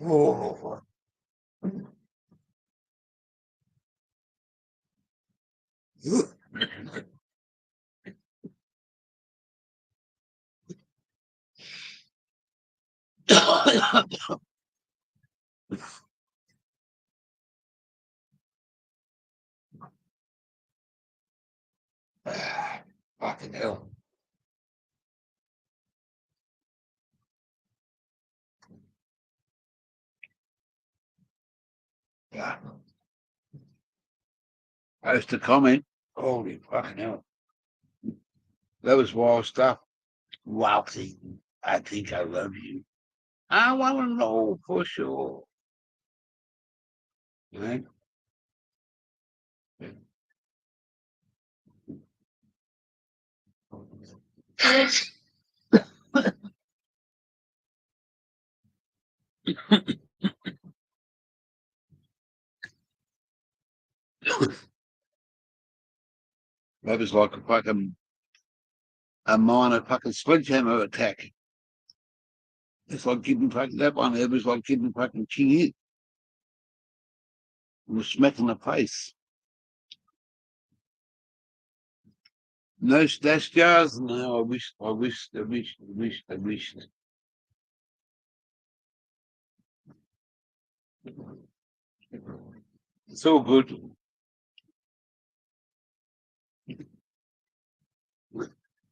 Oh. Fucking hell. Yeah. Post a comment. Holy fucking hell. That was wild stuff. Wealthy. I think I love you. I want to know for sure. Right? That was like a minor fucking sledgehammer attack. It's like giving fucking that one. It was like giving fucking King It. It was smacking the face. No stash jars. No, I wish. It's all good.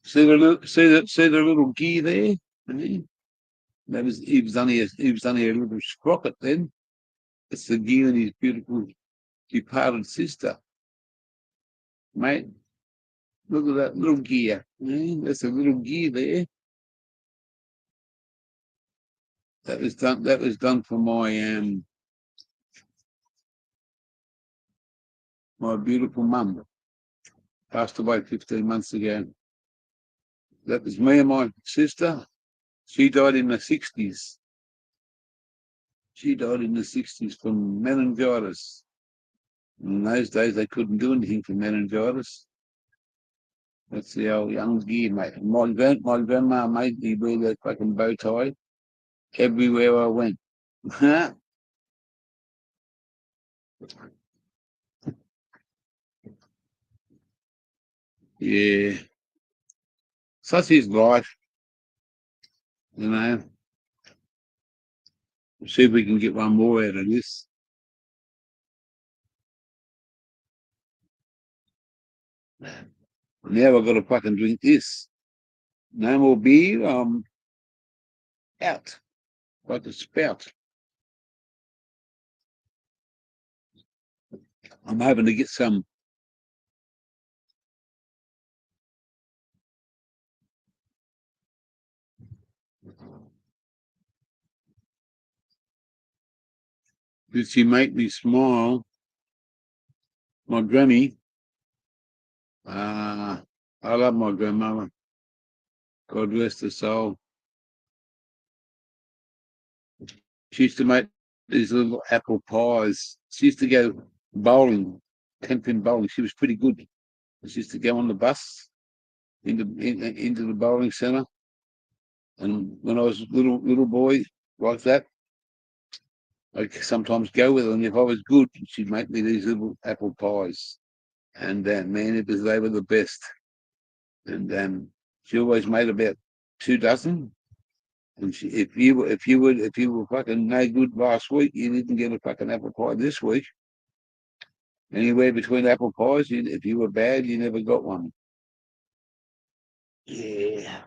See the little gear there? He was only a little sprocket then. It's the gear and his beautiful departed sister. Mate, look at that little gear. That's a little gear there. That was done for my beautiful mum. Passed away 15 months ago. That was me and my sister. She died in the 60s. She died in the 60s from meningitis. In those days, they couldn't do anything for meningitis. That's the old young gear, mate. My grandma made me wear that fucking bow tie everywhere I went. Yeah. Such is life, you know. See if we can get one more out of this. Now I've got to fucking drink this. No more beer. Out. Like a spout. I'm hoping to get some. Did she make me smile? My granny. I love my grandmother. God rest her soul. She used to make these little apple pies. She used to go bowling, 10-pin bowling. She was pretty good. She used to go on the bus into the bowling centre. And when I was a little boy like that, I'd sometimes go with her. And if I was good, she'd make me these little apple pies. And man, they were the best. And she always made about 2 dozen. And if you were fucking no good last week, you didn't get a fucking apple pie this week. Anywhere between apple pies, if you were bad, you never got one. Yeah,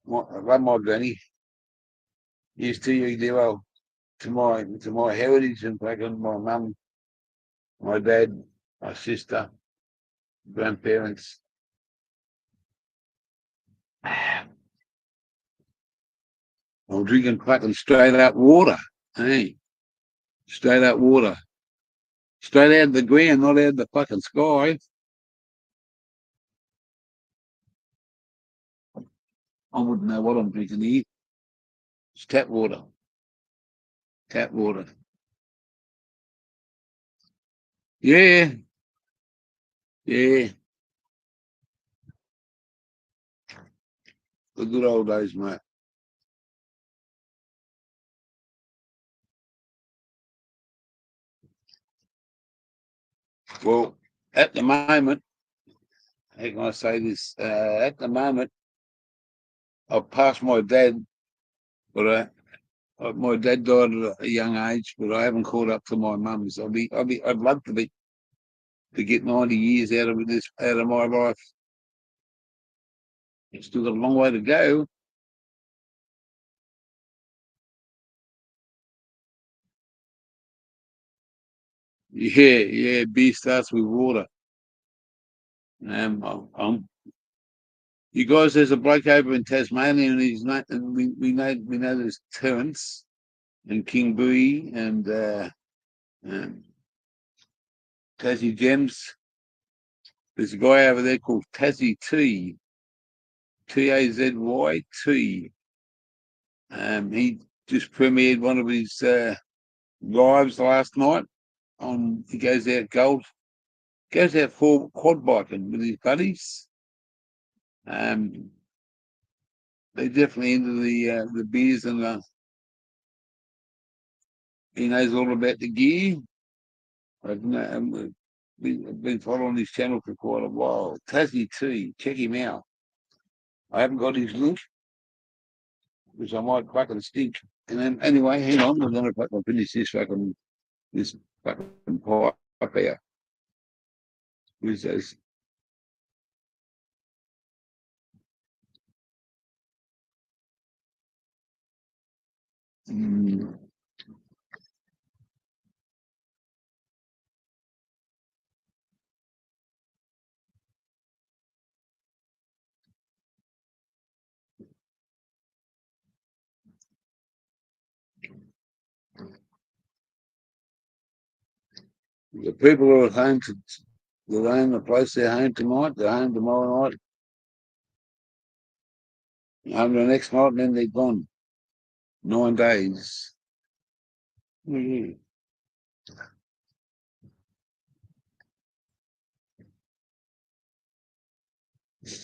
I love my granny. Used to you do to my heritage and fucking my mum, my dad, my sister, grandparents. I'm drinking fucking straight up water. Hey, straight up water. Straight out of the ground, not out of the fucking sky. I wouldn't know what I'm drinking here. It's tap water. Tap water. Yeah, yeah. The good old days, mate. Well, at the moment, how can I say this? At the moment, I've passed my dad, but my dad died at a young age, but I haven't caught up to my mum's. I'd love to get 90 years out of my life. It's still got a long way to go. Yeah, yeah. Beer starts with water. Um, you guys, there's a bloke over in Tasmania, and his name, and we know there's Terence and King Bui and um, Tassie Gems. There's a guy over there called Tassie T, Tazzy T. He just premiered one of his lives last night. He goes out for quad biking with his buddies. Um, they're definitely into the beers and he knows all about the gear. We've been following his channel for quite a while. Tassie T, check him out. I haven't got his link, which I might fucking stink. And then anyway, hang on, I'm gonna fucking finish this fucking pipe out. With those, mm, the people who are at home that own the place, they're home tonight, they're home tomorrow night, home the next night, and then they're gone. 9 days. Mm.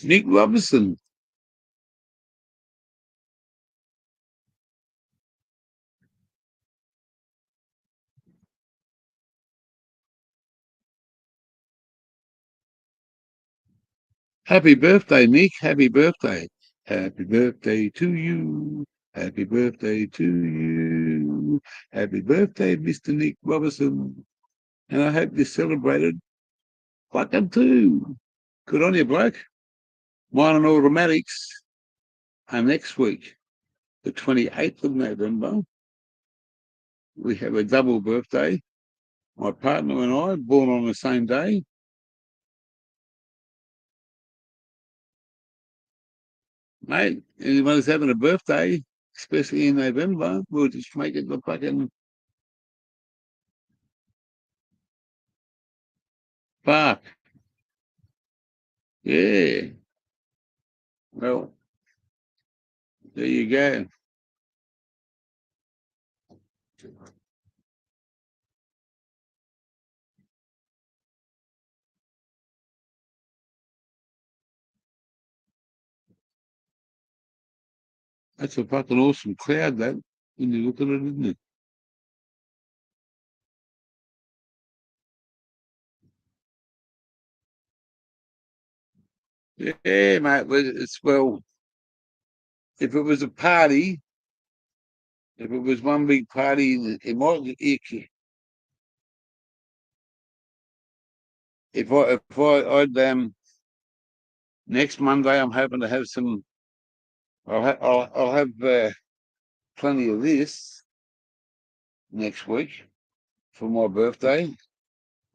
Nick Robinson. Happy birthday, Nick. Happy birthday. Happy birthday to you. Happy birthday to you. Happy birthday, Mr. Nick Robinson. And I hope you celebrated fucking too. Good on you, bloke. Mine and automatics are next week, the 28th of November. We have a double birthday. My partner and I, born on the same day. Mate, anybody's having a birthday, especially in November, we'll just make it the fucking park. Yeah. Well, there you go. That's a fucking awesome cloud, that, when you look at it, isn't it? Yeah, mate. Well, if it was a party, if it was one big party, it might. I'd next Monday, I'm hoping to have some. I'll have plenty of this next week for my birthday.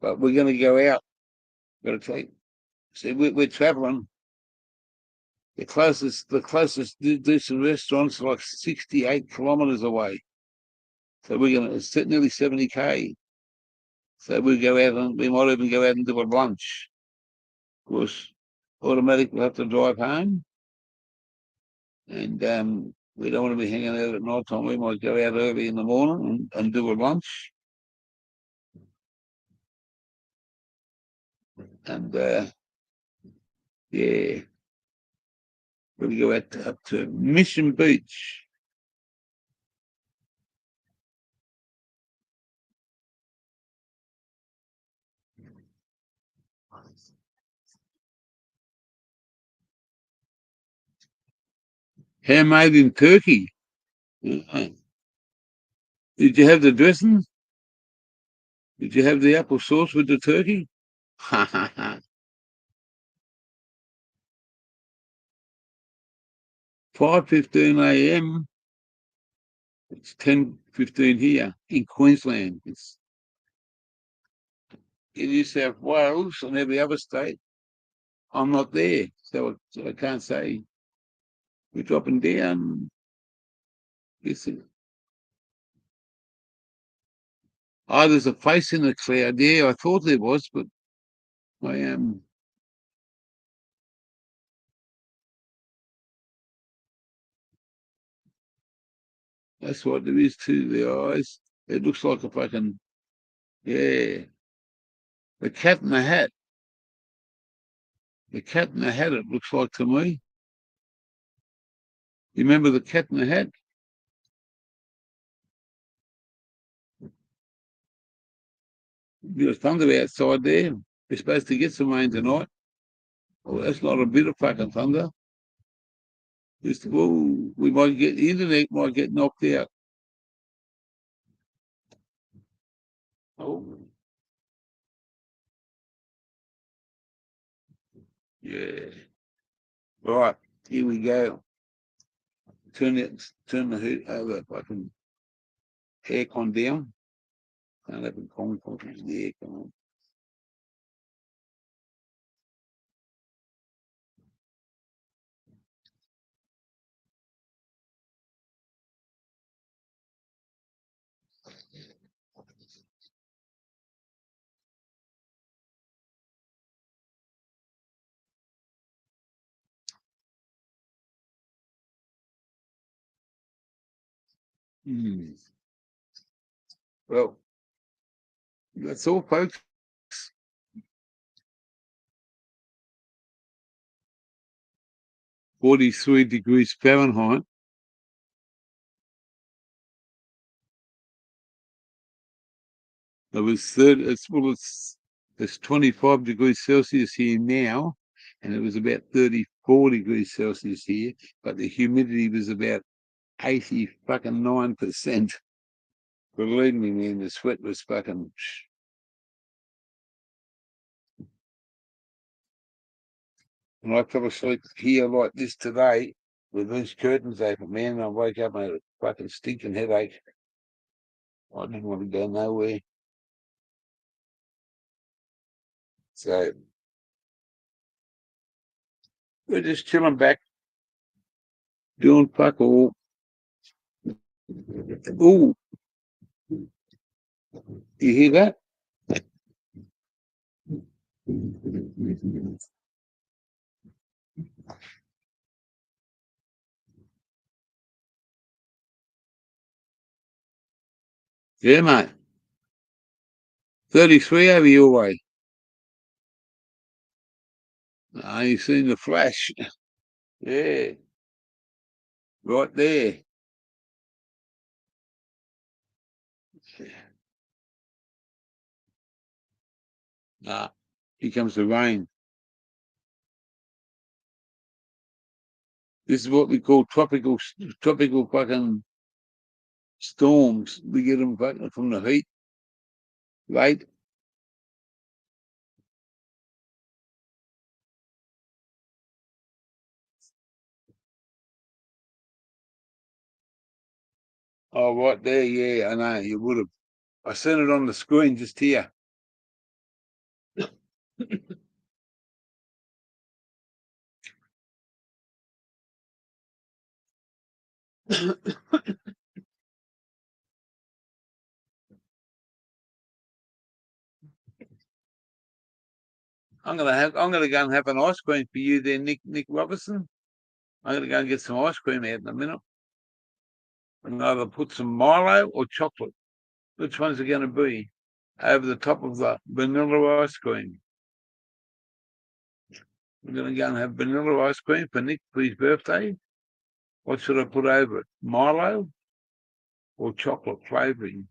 But we're going to go out. Got to take. See, we're traveling. The closest decent restaurant's like 68 kilometres away. So we're going to. It's nearly 70k. So we go out and we might even go out and do a lunch. Of course, automatic we'll have to drive home, and we don't want to be hanging out at night time. We might go out early in the morning and do a lunch, and yeah, we'll go out up to Mission Beach. Handmade in Turkey. Did you have the dressing? Did you have the apple sauce with the turkey? 5:15 a.m. It's 10:15 here in Queensland. It's in New South Wales and every other state. I'm not there, so I can't say we're dropping down. Oh, there's a face in the cloud. Yeah, I thought there was, but I am. That's what there is to the eyes. It looks like a fucking yeah. The cat in the hat. The cat in the hat. It looks like to me. You remember the cat in the hat? There's thunder outside there. We're supposed to get some rain tonight. Well, that's not a bit of fucking thunder. Just, whoa, we might get the internet might get knocked out. Oh, yeah. Right, here we go. Turn the heat over, fucking aircon down. Can't have a con the aircon. Hmm. Well, that's all, folks. 43 degrees Fahrenheit. It was 30, it's 25 degrees Celsius here now, and it was about 34 degrees Celsius here, but the humidity was about 89%. Believe me, man, the sweat was fucking. And I fell asleep here like this today with these curtains open, man. And I woke up and I had a fucking stinking headache. I didn't want to go nowhere. So we're just chilling back, doing fuck all. Ooh, you hear that? Yeah, mate. 33 over your way. You seen the flash. Yeah, right there. Here comes the rain. This is what we call tropical fucking storms. We get them fucking from the heat, right? Oh, right there. Yeah, I know. You would have. I seen it on the screen just here. I'm gonna go and have an ice cream for you there, Nick Robertson. I'm gonna go and get some ice cream out in a minute. And either put some Milo or chocolate. Which one's it gonna be? Over the top of the vanilla ice cream. We're gonna go and have vanilla ice cream for Nick for his birthday. What should I put over it? Milo or chocolate flavouring?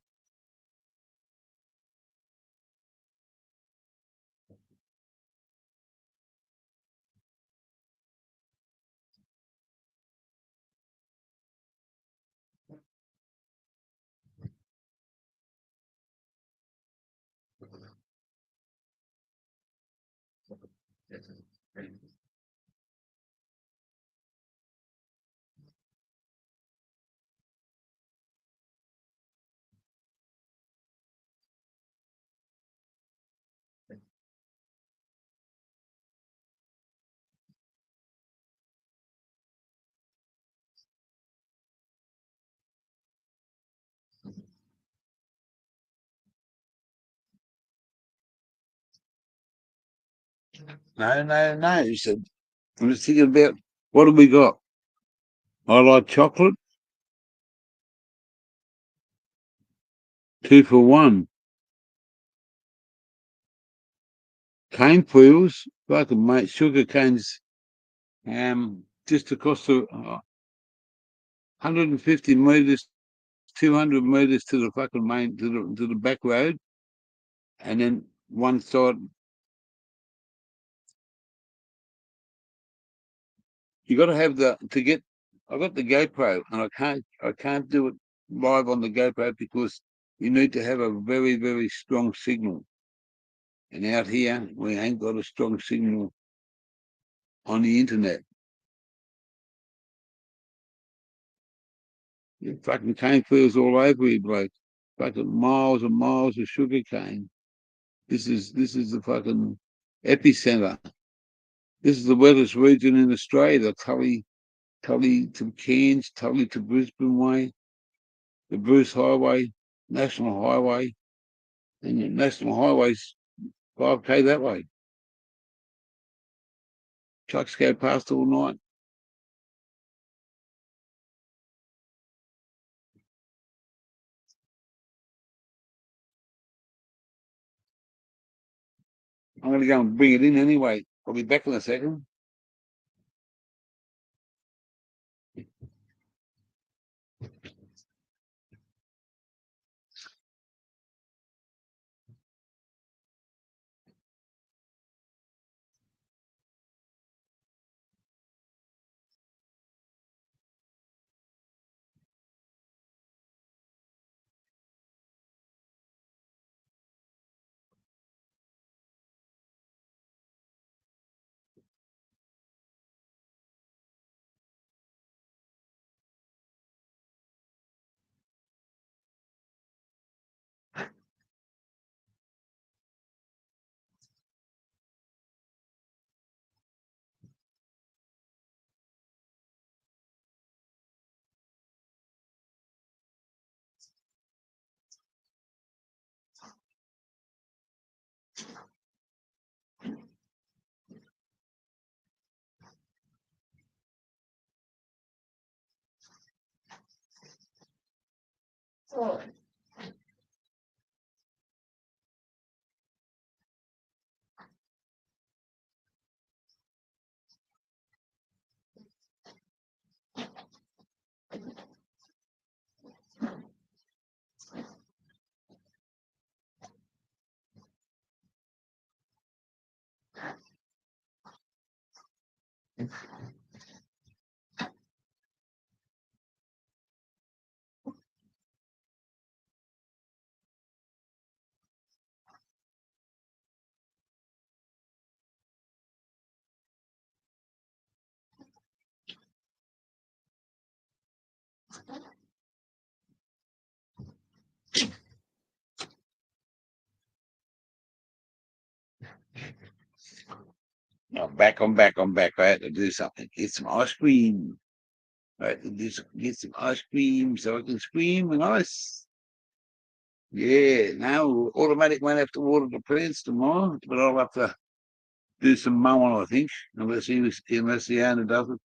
No. He said, I'm just thinking about what have we got? I like chocolate, 2 for 1. Cane peels, fucking mate, sugar canes, just across the 150 metres, 200 metres to the fucking main, to the back road. And then one side, you got to have I got the GoPro and I can't do it live on the GoPro because you need to have a very, very strong signal. And out here, we ain't got a strong signal on the internet. You fucking cane fields all over you, bloke. Fucking miles and miles of sugar cane. This is the fucking epicenter. This is the wettest region in Australia, the Tully to Cairns, Tully to Brisbane way, the Bruce Highway, National Highway, and the National Highway's 5K that way. Trucks go past all night. I'm going to go and bring it in anyway. I'll be back in a second. I'm back. I'm back. I'm back. I had to do something. Get some ice cream. I had to get some ice cream so I can scream and ice. Yeah, now automatic won't have to water the plants tomorrow, but I'll have to do some mowing, I think, unless the owner does it.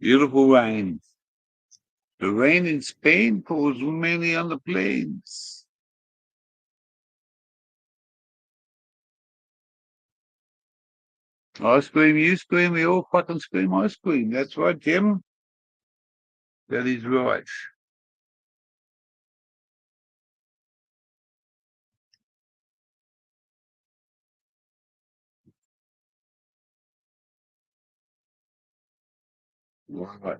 Beautiful rain. The rain in Spain falls mainly on the plains. I scream, you scream, we all fucking scream ice cream. That's right, Jim. That is right. Right.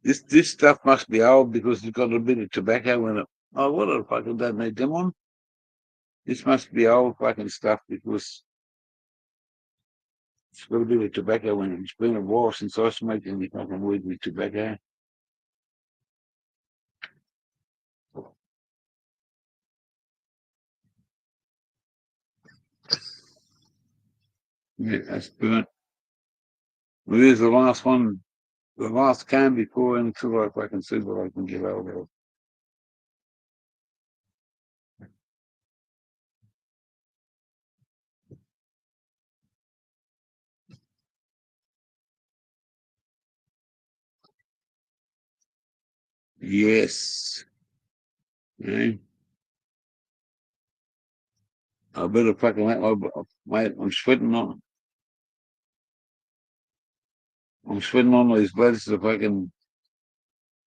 This stuff must be old because it's got a bit of tobacco in it. Oh, what the fuck did that need them on? This must be old fucking stuff because it's got a bit of tobacco in it. It's been a while since I smoked any fucking weed with tobacco. Yeah, that's burnt. Well, here's the last one, the last can before until I fucking see what I can get out of. Yes. Yeah. I better fucking let my mate. I'm sweating on these blades if I can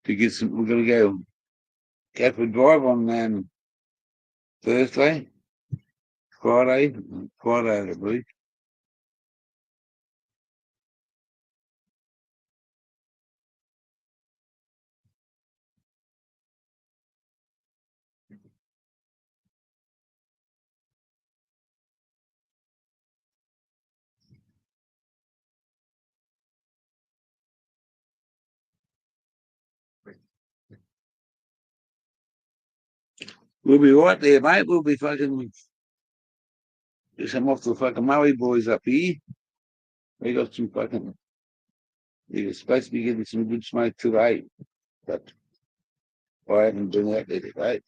to get some. We're gonna go for a drive on Thursday, Friday, I believe. We'll be right there, mate. We'll be fucking some off the fucking Murray boys up here. We got some fucking. You're supposed to be getting some good smoke today, but I haven't been out there today.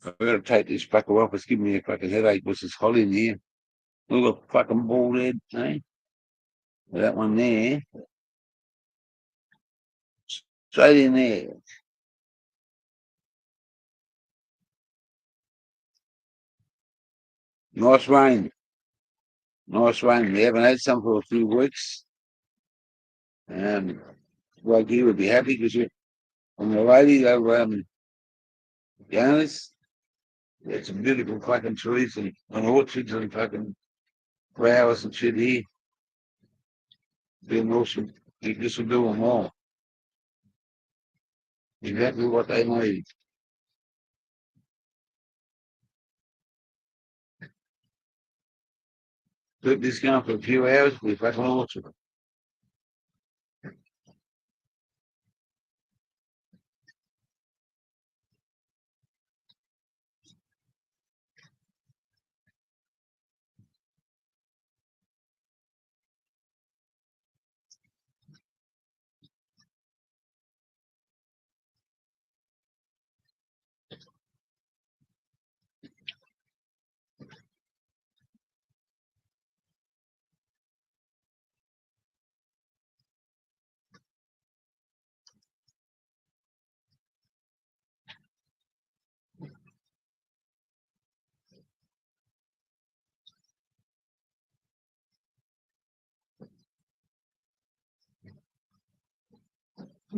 I've got to take this fucker off. It's giving me a fucking headache. What's this hot in here? Look at fucking bald head, eh? That one there, straight in there. Nice rain. Nice rain. We haven't had some for a few weeks. Like you would be happy because you're on the lady over Giannis. There's some beautiful fucking trees and orchards and fucking flowers and shit here. Being awesome. You just will do them all. Exactly what they need. Took this going for a few hours. We fucking orchard.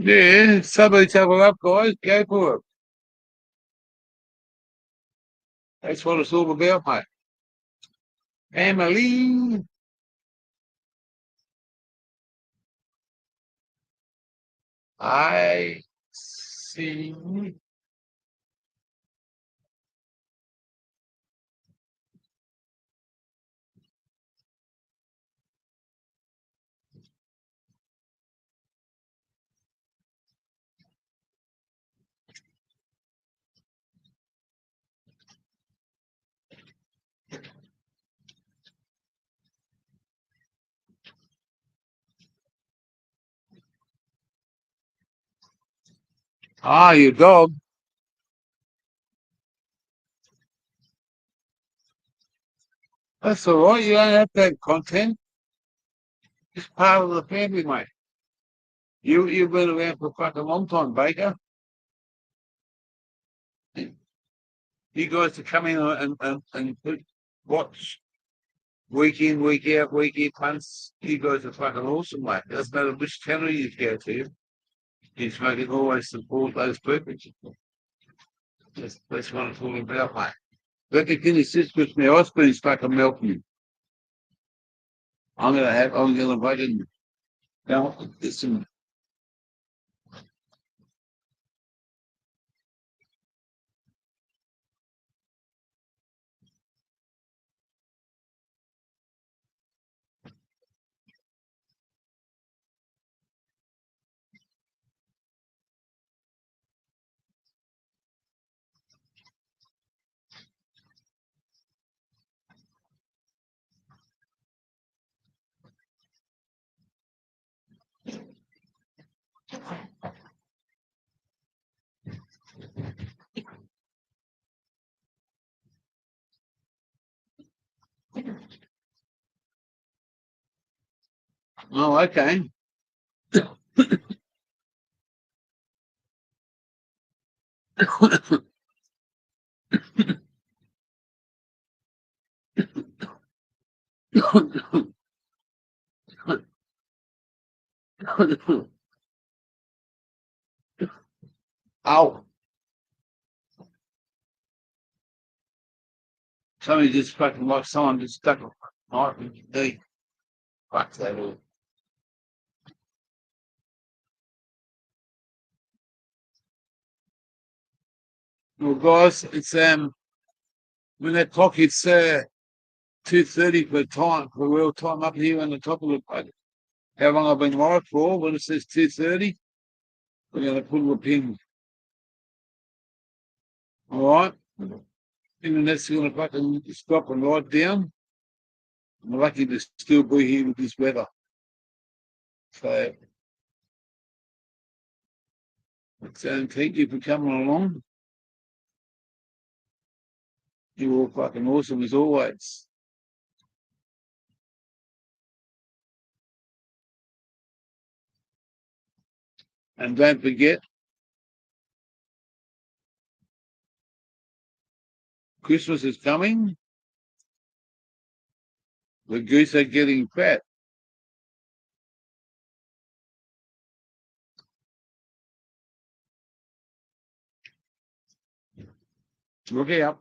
Yeah, sub each other up, guys. Go for it. That's what it's all about, mate. Family. I see. Ah, your dog. That's all right. You don't have to have content. It's part of the family, mate. You've been around for fucking long time, Baker. You guys to come in and watch week in, week out, week in punts. You guys are fucking awesome, mate. Doesn't matter which channel you go to. You fucking always support those people. That's what I'm talking about, mate. But can you sit with me? Ice cream's fucking melting. I'm gonna fucking, now, listen. Oh, okay. Oh, somebody just fucking like someone just stuck a knife in your knee. Fuck that all. Well, guys, it's when that clock hits 2:30 for time for real time up here on the top of the plate. How long I've been live for? When it says 2:30, we're going to pull a pin. All right, internet's going to fucking stop and write down. I'm lucky to still be here with this weather. So, thank you for coming along. You're all fucking awesome as always. And don't forget, Christmas is coming. The geese are getting fat. Look out.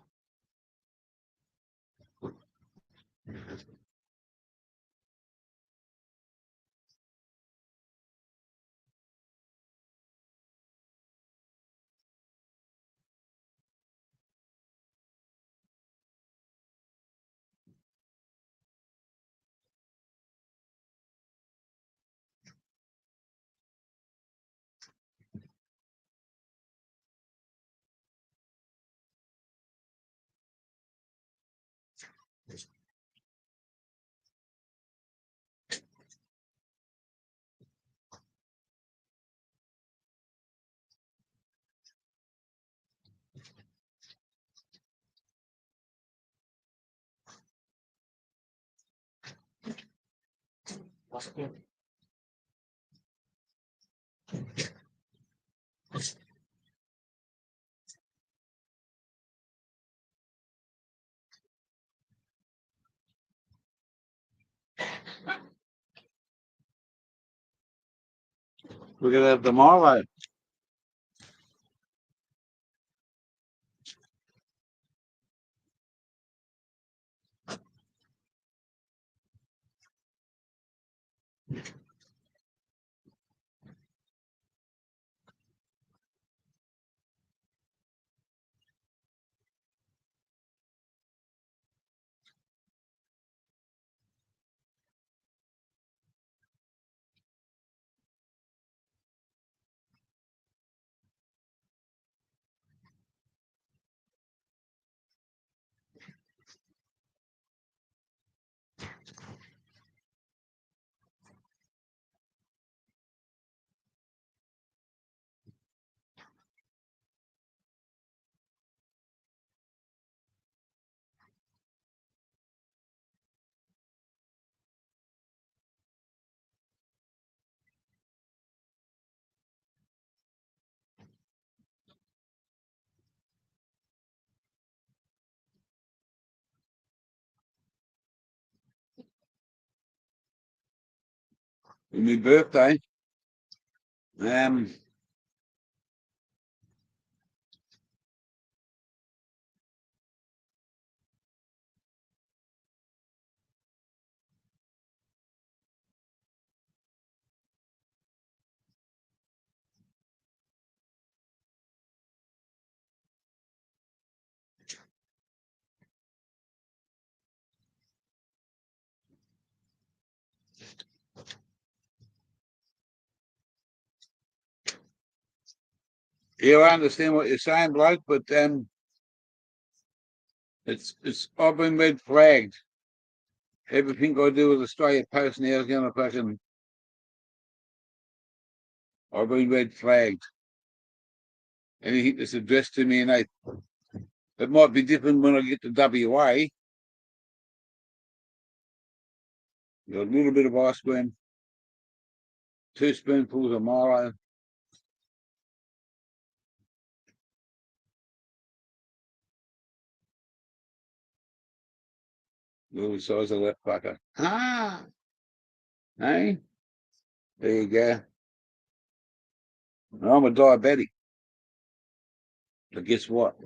We're gonna have the Milo. My birthday. Yeah, I understand what you're saying, bloke, but it's I've been red flagged. Everything I do with Australia Post now is gonna fucking I've been red flagged. Anything that's addressed to me, and it might be different when I get to WA. You got a little bit of ice cream, 2 spoonfuls of Milo. Little size of that fucker. Ah, hey, there you go. I'm a diabetic. But guess what?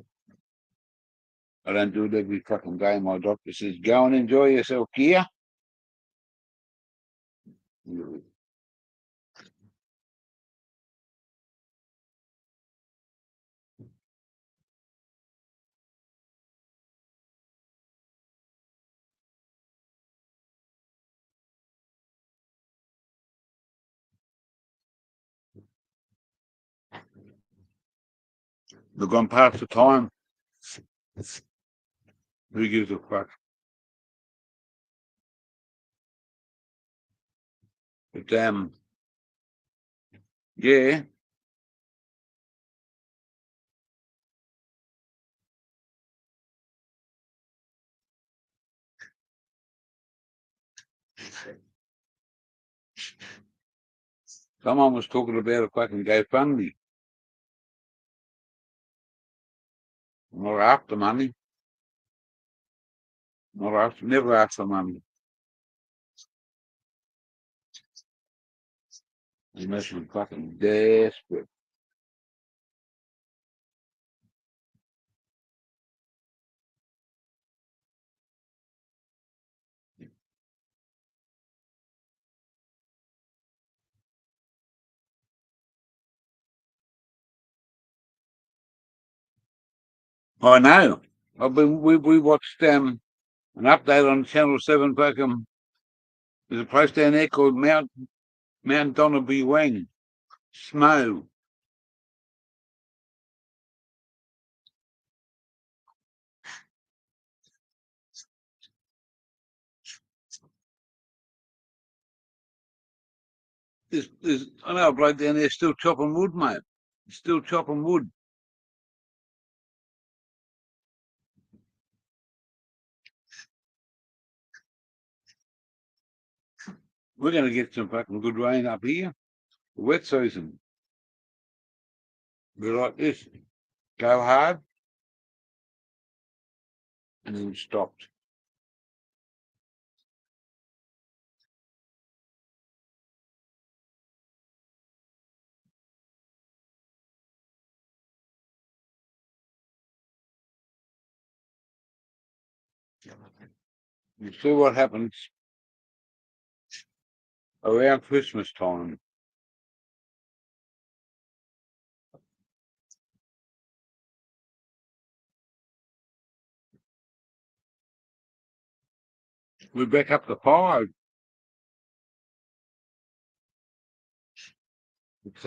I don't do it every fucking day. My doctor says, go and enjoy yourself, Kia. They've gone past the time. Who gives a fuck? But yeah. Someone was talking about a fucking GoFundMe. I'm not after money. Never after money. Unless you're fucking desperate. I know. We watched an update on Channel 7 fucking there's a place down there called Mount Donaby Wang. Snow. I know a bloke down there still chopping wood, mate. Still chopping wood. We're going to get some fucking good rain up here. Wet season. Be like this. Go hard. And then stopped. You see what happens around Christmas time. We're back up to 5. It's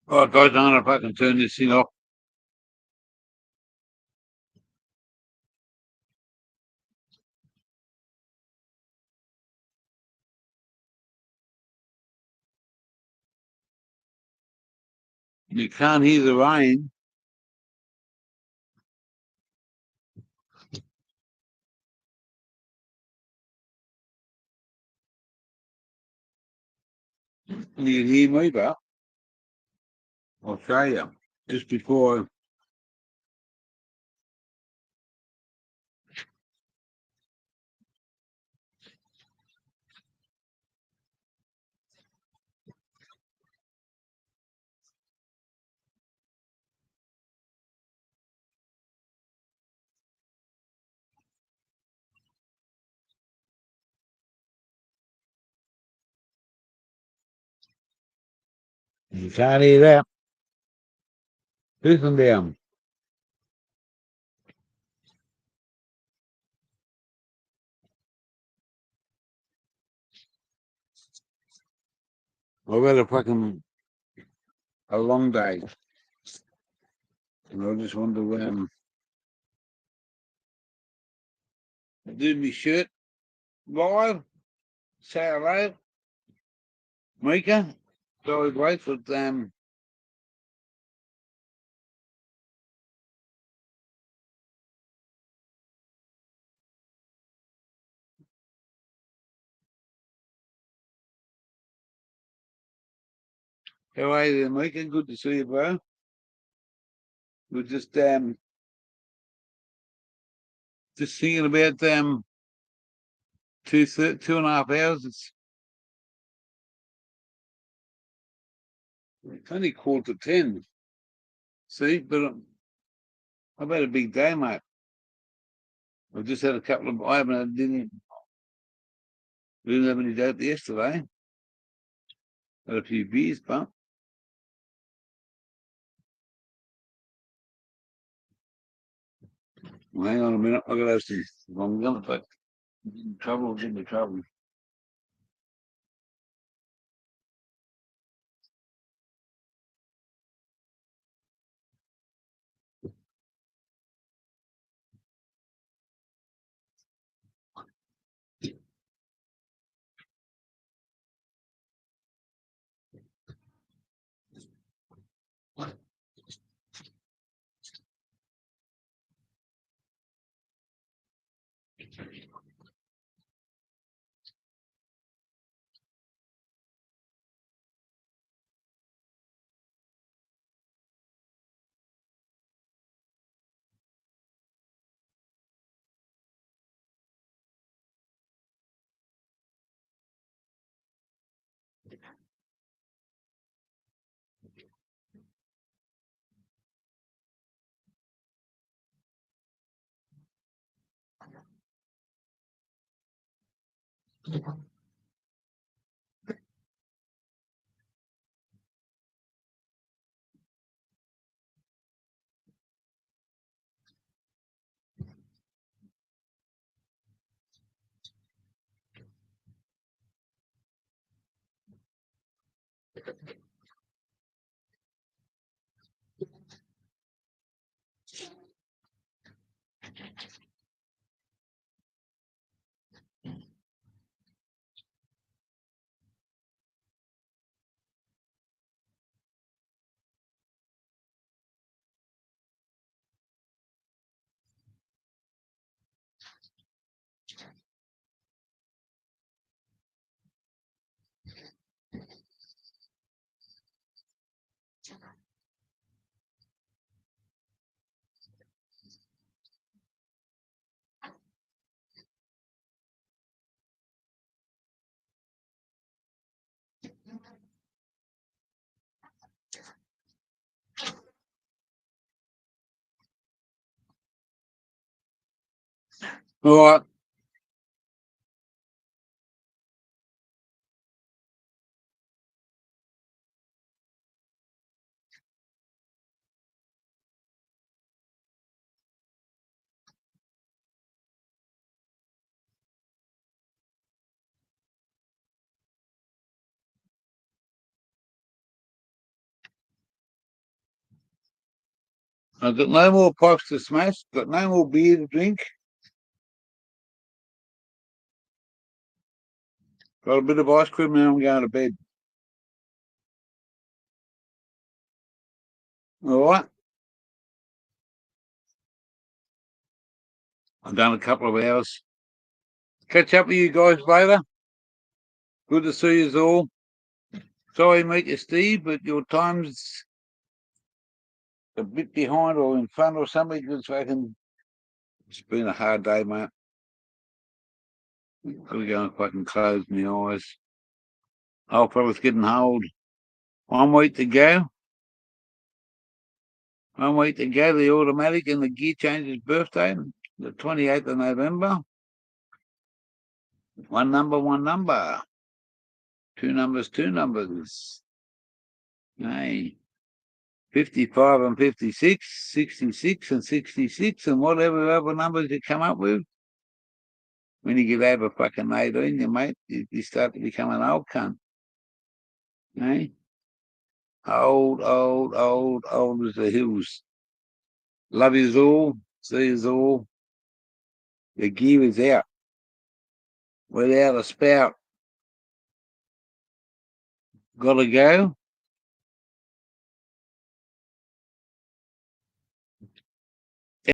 oh guys, I'm gonna fucking turn this thing off. You can't hear the rain. And you can hear me, but I'll show you. Just before you can't hear that. Listen down. I've had a long day. And I just want to do my shirt live, say hello, Mika. Sorry, Grace, but how are you there, Mika? Good to see you, bro. We're just thinking about 2.5 hours. It's only 9:45. See, but I've had a big day, mate. I've just had a couple of. Didn't have any dope yesterday. Had a few beers, but well, hang on a minute. I gotta have some. If I'm gonna take trouble, give me trouble. All right. I've got no more pipes to smash, got no more beer to drink. Got a bit of ice cream and I'm going to bed. All right. I've done a couple of hours. Catch up with you guys later. Good to see you all. Sorry, mate, you Steve, but your time's a bit behind or in front or something. It's been a hard day, mate. Gotta go and fucking close my eyes. Old fella's getting old. 1 week to go. 1 week to go. The automatic and the gear changes birthday, the 28th of November. One number, one number. Two numbers, two numbers. Hey, 55 and 56, 66 and 66, and whatever other numbers you come up with. When you get over fucking 18, you mate, you start to become an old cunt. Hey? Old as the hills. Love is all, see is all. The gear is out. Without a spout. Gotta go.